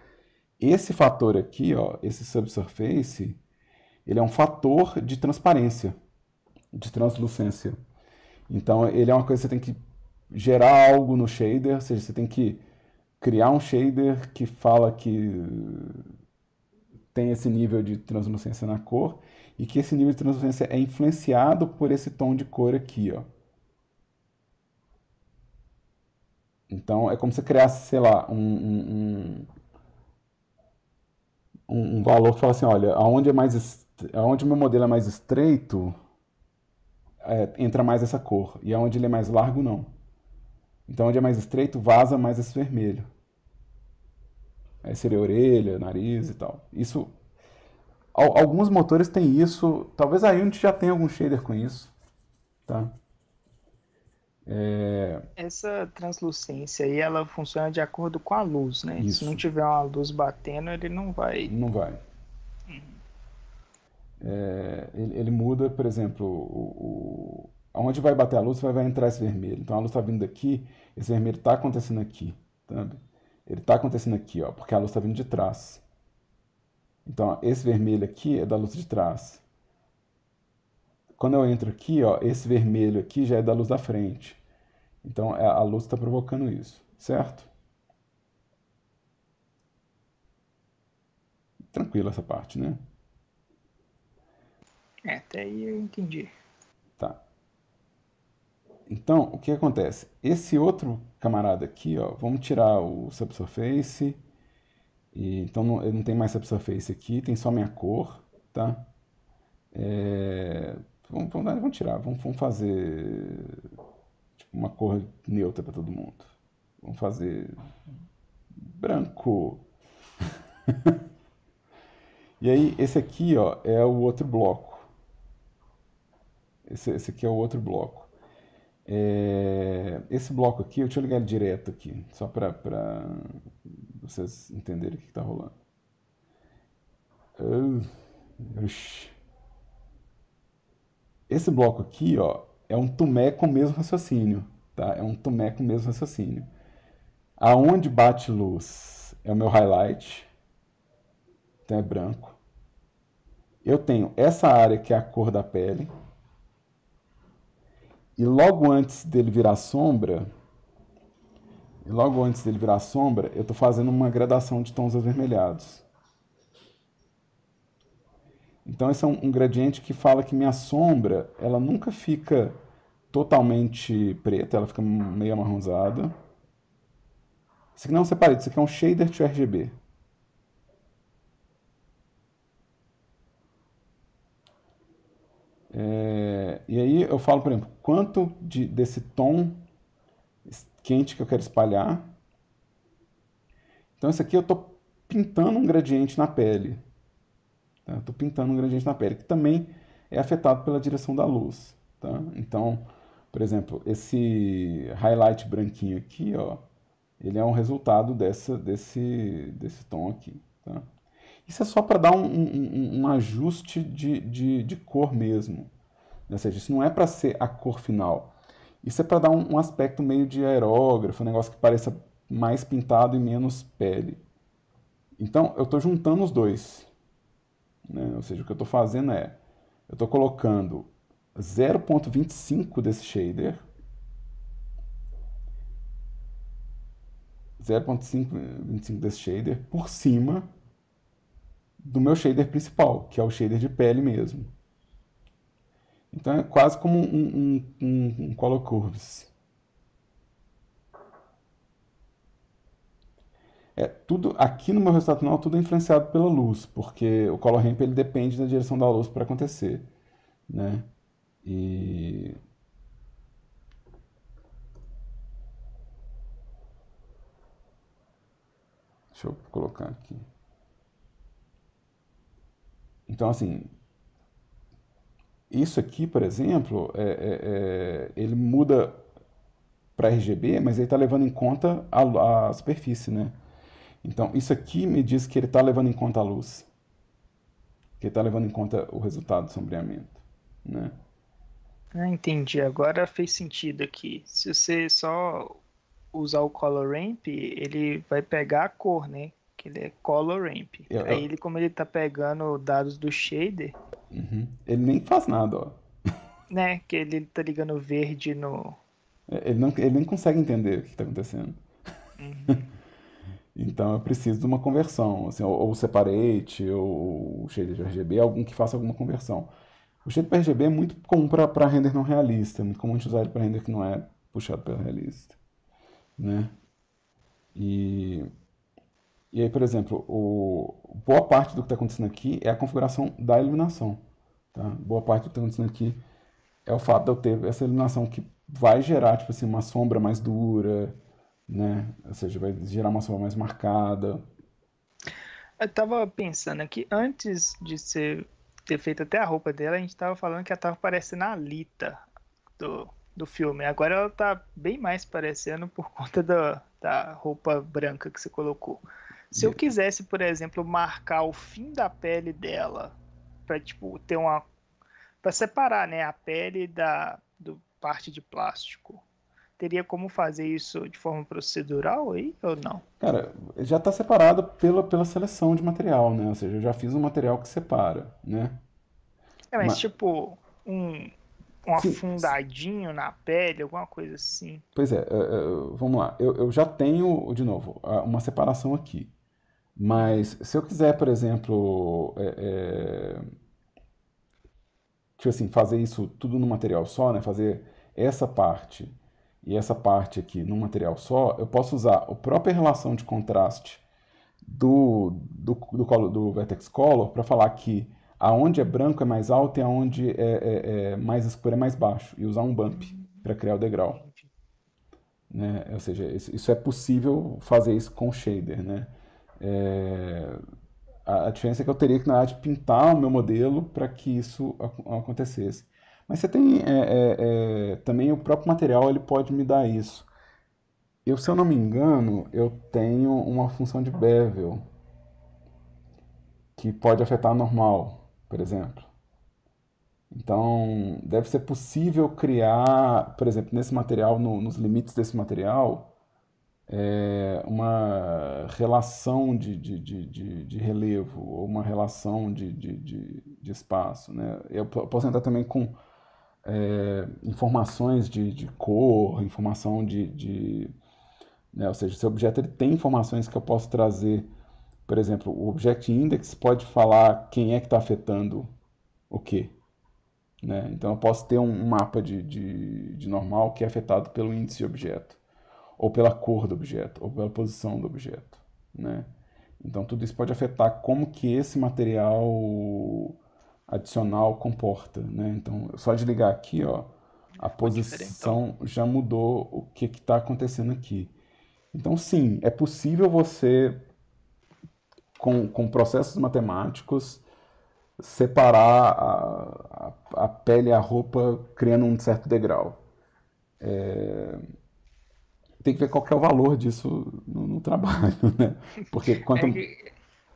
esse fator aqui, ó, esse subsurface, ele é um fator de transparência, de translucência. Então, ele é uma coisa que você tem que gerar algo no shader, ou seja, você tem que criar um shader que fala que tem esse nível de translucência na cor e que esse nível de translucência é influenciado por esse tom de cor aqui, ó. Então, é como se você criasse, sei lá, um valor que fala assim, olha, aonde o meu modelo é mais estreito, entra mais essa cor, e aonde ele é mais largo, não. Então, onde é mais estreito, vaza mais esse vermelho. Aí seria orelha, nariz e tal. Isso, alguns motores têm isso, talvez a Unity já tenha algum shader com isso, tá? Essa translucência aí, ela funciona de acordo com a luz, né? Se não Isso, tiver uma luz batendo, ele não vai. não vai. Ele muda, por exemplo, aonde vai bater a luz, vai entrar esse vermelho. Então a luz está vindo daqui, esse vermelho está acontecendo aqui, sabe? Ele está acontecendo aqui, ó, porque a luz está vindo de trás. Então ó, esse vermelho aqui é da luz de trás. Quando eu entro aqui, ó, esse vermelho aqui já é da luz da frente. Então a luz está provocando isso, certo? Tranquilo essa parte, né? Até aí eu entendi. Tá. Então, o que acontece? Esse outro camarada aqui, ó, vamos tirar o subsurface. Então, ele não tem mais subsurface aqui, tem só minha cor, tá? Vamos tirar, vamos fazer tipo, uma cor neutra para todo mundo. Vamos fazer branco. E aí, esse aqui, ó, é o outro bloco. Esse aqui é o outro bloco. Esse bloco aqui, deixa eu ligar ele direto aqui, só para vocês entenderem o que está rolando. Esse bloco aqui, ó, é um tomé com o mesmo raciocínio, tá? É um tomé com o mesmo raciocínio. Aonde bate luz é o meu highlight, então é branco. Eu tenho essa área que é a cor da pele. E logo antes dele virar sombra, eu estou fazendo uma gradação de tons avermelhados. Então esse é um gradiente que fala que minha sombra, ela nunca fica totalmente preta, ela fica meio amarronzada. Isso aqui não é um separado, isso aqui é um shader to RGB. E aí eu falo, por exemplo, quanto desse tom quente que eu quero espalhar. Então, isso aqui eu estou pintando um gradiente na pele. Tá? Estou pintando um gradiente na pele, que também é afetado pela direção da luz. Tá? Então, por exemplo, esse highlight branquinho aqui, ó, Ele é um resultado desse tom aqui, tá? Isso é só para dar um ajuste de cor mesmo. Ou seja, isso não é para ser a cor final. Isso é para dar um aspecto meio de aerógrafo, um negócio que pareça mais pintado e menos pele. Então, eu estou juntando os dois. Né? Ou seja, o que eu estou fazendo eu estou colocando 0,25 desse shader, 0,25 desse shader por cima do meu shader principal, que é o shader de pele mesmo. Então é quase como um color curves. Tudo aqui no meu resultado final tudo é influenciado pela luz, porque o color ramp ele depende da direção da luz para acontecer, né? E deixa eu colocar aqui. Então assim, isso aqui, por exemplo, ele muda para RGB, mas ele está levando em conta a superfície, né? Então, isso aqui me diz que ele está levando em conta a luz. Que ele está levando em conta o resultado do sombreamento, né? Ah, entendi. Agora fez sentido aqui. Se você só usar o color ramp, ele vai pegar a cor, né? Que ele é color ramp. Aí ele, como ele tá pegando dados do shader, Ele nem faz nada, ó. né? Que ele tá ligando verde no. Ele nem consegue entender o que está acontecendo. Uhum. Então eu preciso de uma conversão, assim, ou separate, ou o shader de RGB, algum que faça alguma conversão. O shader para RGB é muito comum para render não realista, é muito comum a gente usar ele para render que não é puxado pela realista, né? E, e aí, por exemplo, boa parte do que está acontecendo aqui é a configuração da iluminação, tá? Boa parte do que está acontecendo aqui é o fato de eu ter essa iluminação que vai gerar, tipo assim, uma sombra mais dura, né? Ou seja, vai gerar uma sombra mais marcada. Eu tava pensando aqui, antes de ter feito até a roupa dela, a gente tava falando que ela tava parecendo a Alita do filme. Agora ela tá bem mais parecendo por conta da roupa branca que você colocou. Se eu quisesse, por exemplo, marcar o fim da pele dela, pra, tipo, ter uma. Pra separar, né, a pele do parte de plástico. Teria como fazer isso de forma procedural aí ou não? Cara, já está separado pela seleção de material, né? Ou seja, eu já fiz um material que separa, né? É, mas Mas, tipo, um sim, afundadinho na pele, alguma coisa assim. pois é, vamos lá. Eu já tenho, de novo, uma separação aqui. Uhum. Mas se eu quiser, por exemplo, tipo assim, fazer isso tudo num material só, né? Fazer essa parte e essa parte aqui num material só, eu posso usar a própria relação de contraste do Vertex Color para falar que aonde é branco é mais alto e aonde é mais escuro é mais baixo, e usar um bump para criar o degrau. Entendi. Né? Ou seja, isso é possível fazer isso com shader. Né? É, a diferença é que eu teria que, na verdade, pintar o meu modelo para que isso acontecesse. Mas você tem também o próprio material, ele pode me dar isso. Se eu não me engano, eu tenho uma função de bevel que pode afetar a normal, por exemplo. Então, deve ser possível criar, por exemplo, nesse material, nos limites desse material, uma relação de relevo, ou uma relação de espaço. Né? Eu posso entrar também com informações de cor, informação né? Ou seja, esse objeto ele tem informações que eu posso trazer. Por exemplo, o Object Index pode falar quem é que está afetando o quê. Né? Então eu posso ter um mapa de normal que é afetado pelo índice de objeto, ou pela cor do objeto, ou pela posição do objeto. Né? Então tudo isso pode afetar como que esse material adicional comporta. Né? Então só de ligar aqui, ó, a Ficou diferentão. posição já mudou o que está acontecendo aqui. Então sim, é possível você, com processos matemáticos, separar a pele e a roupa criando um certo degrau. tem que ver qual que é o valor disso no trabalho, né? Porque quanto... É que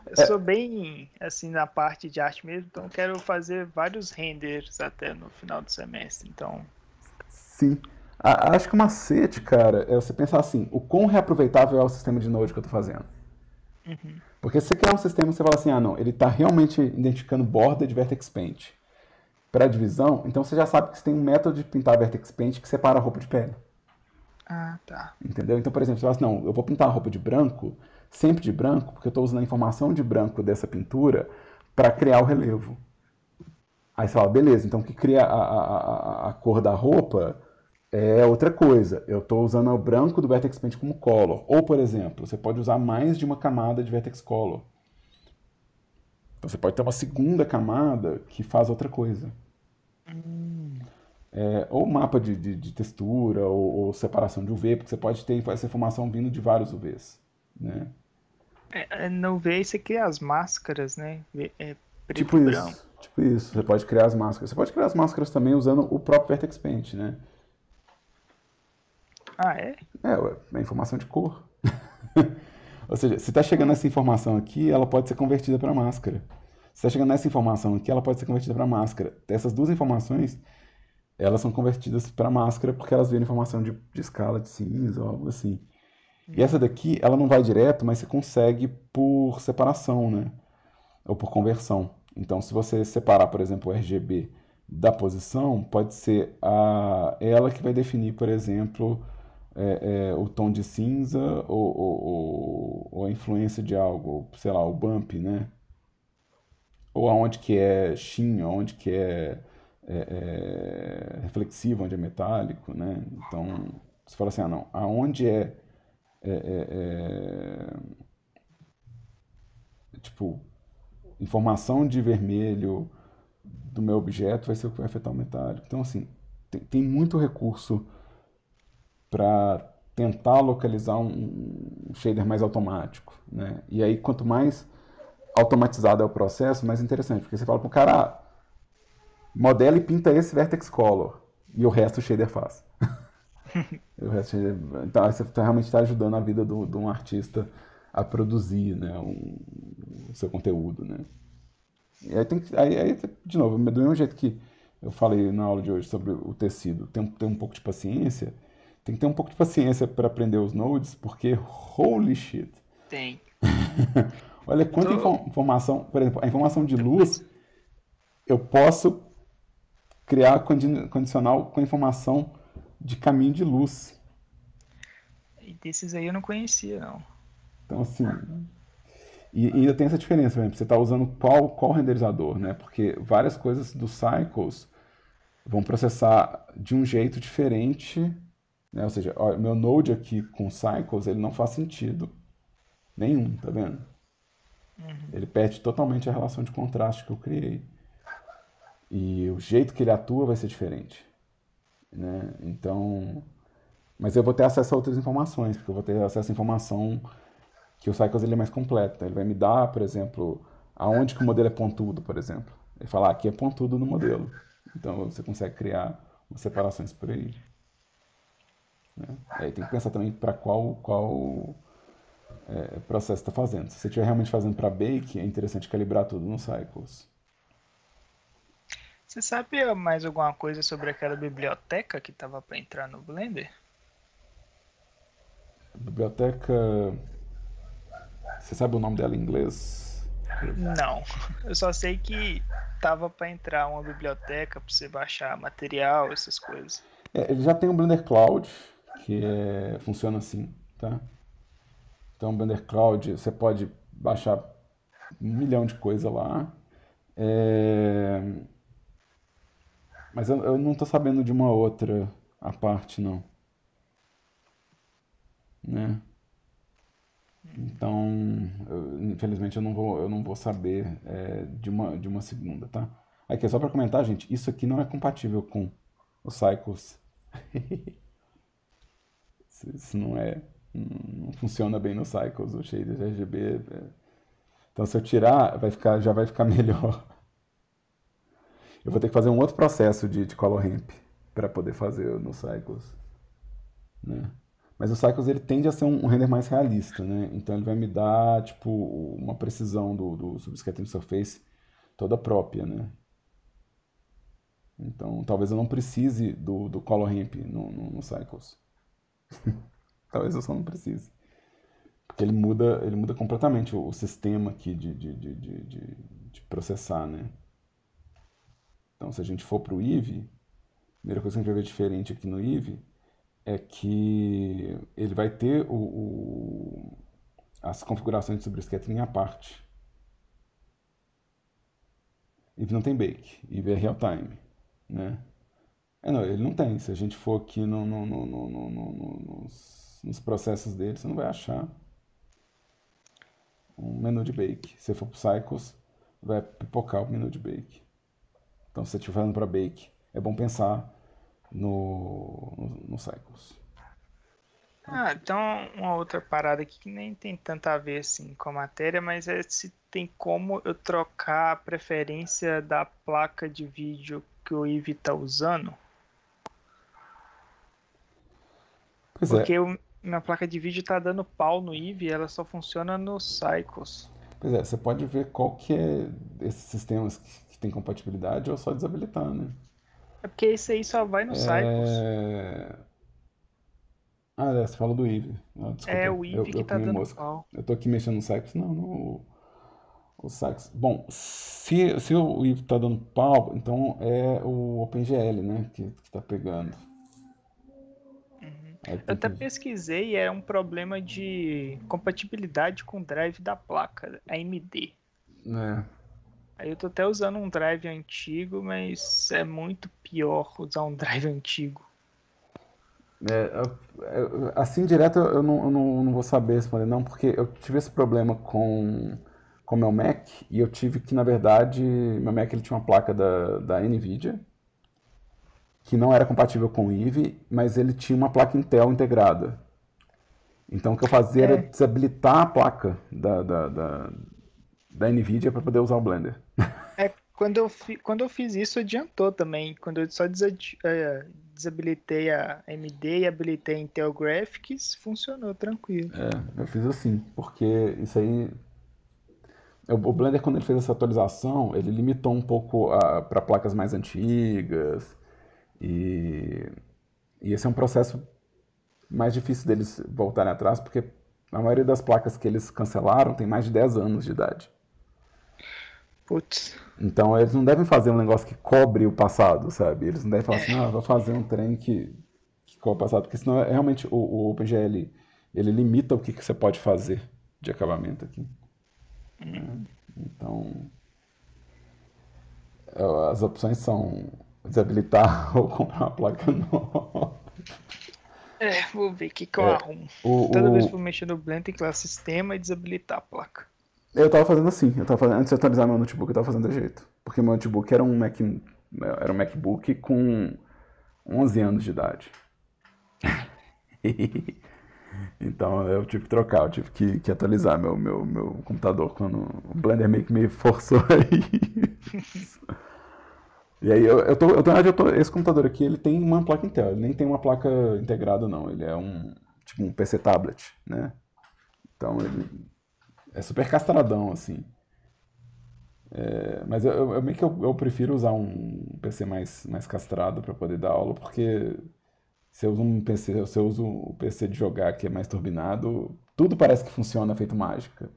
eu sou bem assim na parte de arte mesmo, então eu quero fazer vários renders até no final do semestre. Então, Sim. Acho que o macete, cara, é você pensar assim, o quão reaproveitável é o sistema de Node que eu tô fazendo. uhum. Porque se você criar um sistema, você fala assim, ah, não, ele está realmente identificando borda de vertex paint para divisão, então você já sabe que você tem um método de pintar vertex paint que separa a roupa de pele. Ah, tá. Entendeu? Então, por exemplo, você fala assim, não, eu vou pintar a roupa de branco, sempre de branco, porque eu estou usando a informação de branco dessa pintura para criar o relevo. Aí você fala, beleza, então o que cria a cor da roupa é outra coisa. Eu estou usando o branco do Vertex Paint como color. Ou, por exemplo, você pode usar mais de uma camada de Vertex Color. Então você pode ter uma segunda camada que faz outra coisa. Ou mapa de textura, ou separação de UV, porque você pode ter essa informação vindo de vários UVs. Né? No V você cria as máscaras, né? É preto Tipo e branco. isso. Tipo isso. Você pode criar as máscaras. Você pode criar as máscaras também usando o próprio Vertex Paint, né? Ah, é? É informação de cor. Ou seja, se está chegando essa informação aqui, ela pode ser convertida para máscara. Se está chegando essa informação aqui, ela pode ser convertida para máscara. Essas duas informações, elas são convertidas para máscara porque elas viram informação de escala de cinza ou algo assim. E essa daqui, ela não vai direto, mas você consegue por separação, né? Ou por conversão. Então, se você separar, por exemplo, o RGB da posição, pode ser ela que vai definir, por exemplo, o tom de cinza ou a influência de algo, sei lá, o bump, né? Ou aonde que é sheen, aonde que é reflexivo, onde é metálico, né? Então, você fala assim, ah não, aonde tipo, informação de vermelho do meu objeto vai ser o que vai afetar o metálico. Então, assim, tem muito recurso para tentar localizar um shader mais automático, né? E aí, quanto mais automatizado é o processo, mais interessante, porque você fala para o cara, modela e pinta esse vertex color, e o resto o shader faz. Então, aí você realmente está ajudando a vida de um artista a produzir, né, o seu conteúdo, né? E aí, de novo, do mesmo jeito que eu falei na aula de hoje sobre o tecido, tem que ter um pouco de paciência, tem que ter um pouco de paciência para aprender os nodes, porque holy shit. Tem. Olha quanta informação, por exemplo, a informação de luz, eu posso criar condicional com a informação de caminho de luz. E desses aí eu não conhecia, não. Então, assim, e ainda tem essa diferença, por exemplo, você está usando qual renderizador, né? Porque várias coisas do Cycles vão processar de um jeito diferente, né? Ou seja, ó, meu node aqui com Cycles, ele não faz sentido nenhum, tá vendo? Ele perde totalmente a relação de contraste que eu criei. E o jeito que ele atua vai ser diferente, né? Então, mas eu vou ter acesso a outras informações, porque eu vou ter acesso a informação que o Cycles ele é mais completo. Ele vai me dar, por exemplo, aonde que o modelo é pontudo, por exemplo. Ele fala, aqui é pontudo no modelo. Então você consegue criar umas separações por aí. Né? Aí tem que pensar também para qual processo está fazendo. Se você estiver realmente fazendo para Bake, é interessante calibrar tudo no Cycles. Você sabe mais alguma coisa sobre aquela biblioteca que tava para entrar no Blender? A biblioteca... Você sabe o nome dela em inglês? Não. Eu só sei que tava para entrar uma biblioteca para você baixar material, essas coisas. Ele já tem um Blender Cloud, que funciona assim, tá? Então, o Blender Cloud, você pode baixar 1 milhão de coisa lá. Mas eu não estou sabendo de uma outra à parte, não. Né? Então, infelizmente, eu não vou saber de uma segunda, tá? Aqui, só para comentar, gente, isso aqui não é compatível com o Cycles. Isso não funciona bem no Cycles, o shader de RGB. Então, se eu tirar, já vai ficar melhor. Eu vou ter que fazer um outro processo de color ramp para poder fazer no Cycles, né? Mas o Cycles ele tende a ser um render mais realista, né? Então ele vai me dar tipo uma precisão do subscattering surface toda própria, né? Então talvez eu não precise do color ramp no Cycles. Talvez eu só não precise. Porque ele muda completamente o sistema aqui de processar, né? Então se a gente for para o Eevee, a primeira coisa que a gente vai ver diferente aqui no Eevee é que ele vai ter as configurações de subscattering à parte. Eevee não tem bake, Eevee é real time, né? Não, ele não tem. Se a gente for aqui nos processos dele, você não vai achar um menu de bake. Se for pro Cycles, vai pipocar o menu de bake. Então, se você estiver falando para bake, é bom pensar no Cycles. Então uma outra parada aqui que nem tem tanto a ver assim com a matéria, mas é se tem como eu trocar a preferência da placa de vídeo que o Eevee tá usando. Pois Porque é, minha placa de vídeo tá dando pau no Eevee, ela só funciona no Cycles. você pode ver qual que é esses sistemas que tem compatibilidade ou só desabilitar, né? É porque esse aí só vai no Cycles. Você falou do Eevee. É Desculpa, o Eevee que eu tá comi dando mosca. pau. Eu tô aqui mexendo no Cycles. Não, o Cycles. Bom, se o Eevee tá dando pau, então é o OpenGL, né? Que tá pegando. Aí Eu tem até que. pesquisei e é um problema de compatibilidade com o drive da placa, AMD. Né? Aí eu tô até usando um drive antigo, mas é muito pior usar um drive antigo. Assim direto eu não vou saber responder, não, porque eu tive esse problema com meu Mac e eu tive que, na verdade, meu Mac ele tinha uma placa da NVIDIA que não era compatível com o Eevee, mas ele tinha uma placa Intel integrada. Então o que eu fazia era É, desabilitar a placa da NVIDIA para poder usar o Blender. quando eu fiz isso adiantou também. Quando eu só desabilitei a AMD e habilitei a Intel Graphics, funcionou tranquilo. Eu fiz assim, porque isso aí. O Blender, quando ele fez essa atualização, ele limitou um pouco para placas mais antigas. E, e esse é um processo mais difícil deles voltarem atrás, porque a maioria das placas que eles cancelaram tem mais de 10 anos de idade. Putz. Então eles não devem fazer um negócio que cobre o passado, sabe? Eles não devem falar assim, não, vou fazer um trem que cobre o passado, porque senão realmente o OpenGL ele limita o que você pode fazer de acabamento aqui. Então as opções são desabilitar ou comprar uma placa nova. Vou ver o que eu arrumo. O, Toda vez que o, for mexer no Blender, tem que ir lá sistema e desabilitar a placa. Eu tava fazendo assim, antes de atualizar meu notebook, eu tava fazendo desse jeito. Porque meu notebook era um MacBook com 11 anos de idade. Então eu tive que trocar, eu tive que atualizar meu computador quando o Blender meio que me forçou aí. E aí esse computador aqui, ele tem uma placa Intel, ele nem tem uma placa integrada não, ele é tipo um PC tablet, né? Então ele é super castradão, assim. Mas eu meio que eu prefiro usar um PC mais castrado para poder dar aula, porque se eu uso um PC, se eu uso o PC de jogar que é mais turbinado, tudo parece que funciona feito mágica.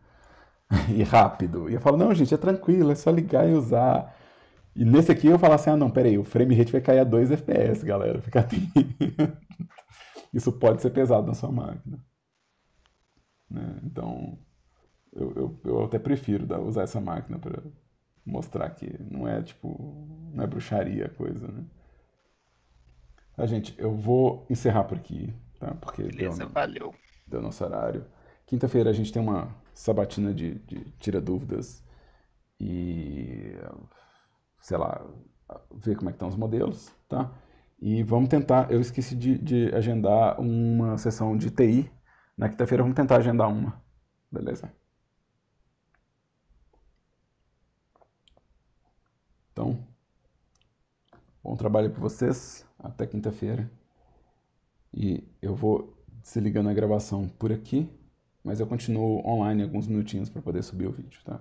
E rápido. E eu falo, não, gente, é tranquilo, é só ligar e usar. E nesse aqui eu falo assim, não, peraí, o frame rate vai cair a 2 FPS, galera, fica atento. Isso pode ser pesado na sua máquina. Né? Então, eu até prefiro usar essa máquina para mostrar que não é não é bruxaria a coisa, né? Gente, eu vou encerrar por aqui, tá? Porque Beleza, valeu. deu nosso horário. Quinta-feira a gente tem uma sabatina de tira dúvidas e, sei lá, ver como é que estão os modelos, tá? E vamos tentar, eu esqueci de agendar uma sessão de TI. Na quinta-feira vamos tentar agendar uma, beleza? Então, bom trabalho para vocês. Até quinta-feira. E eu vou desligando a gravação por aqui, mas eu continuo online alguns minutinhos para poder subir o vídeo, tá?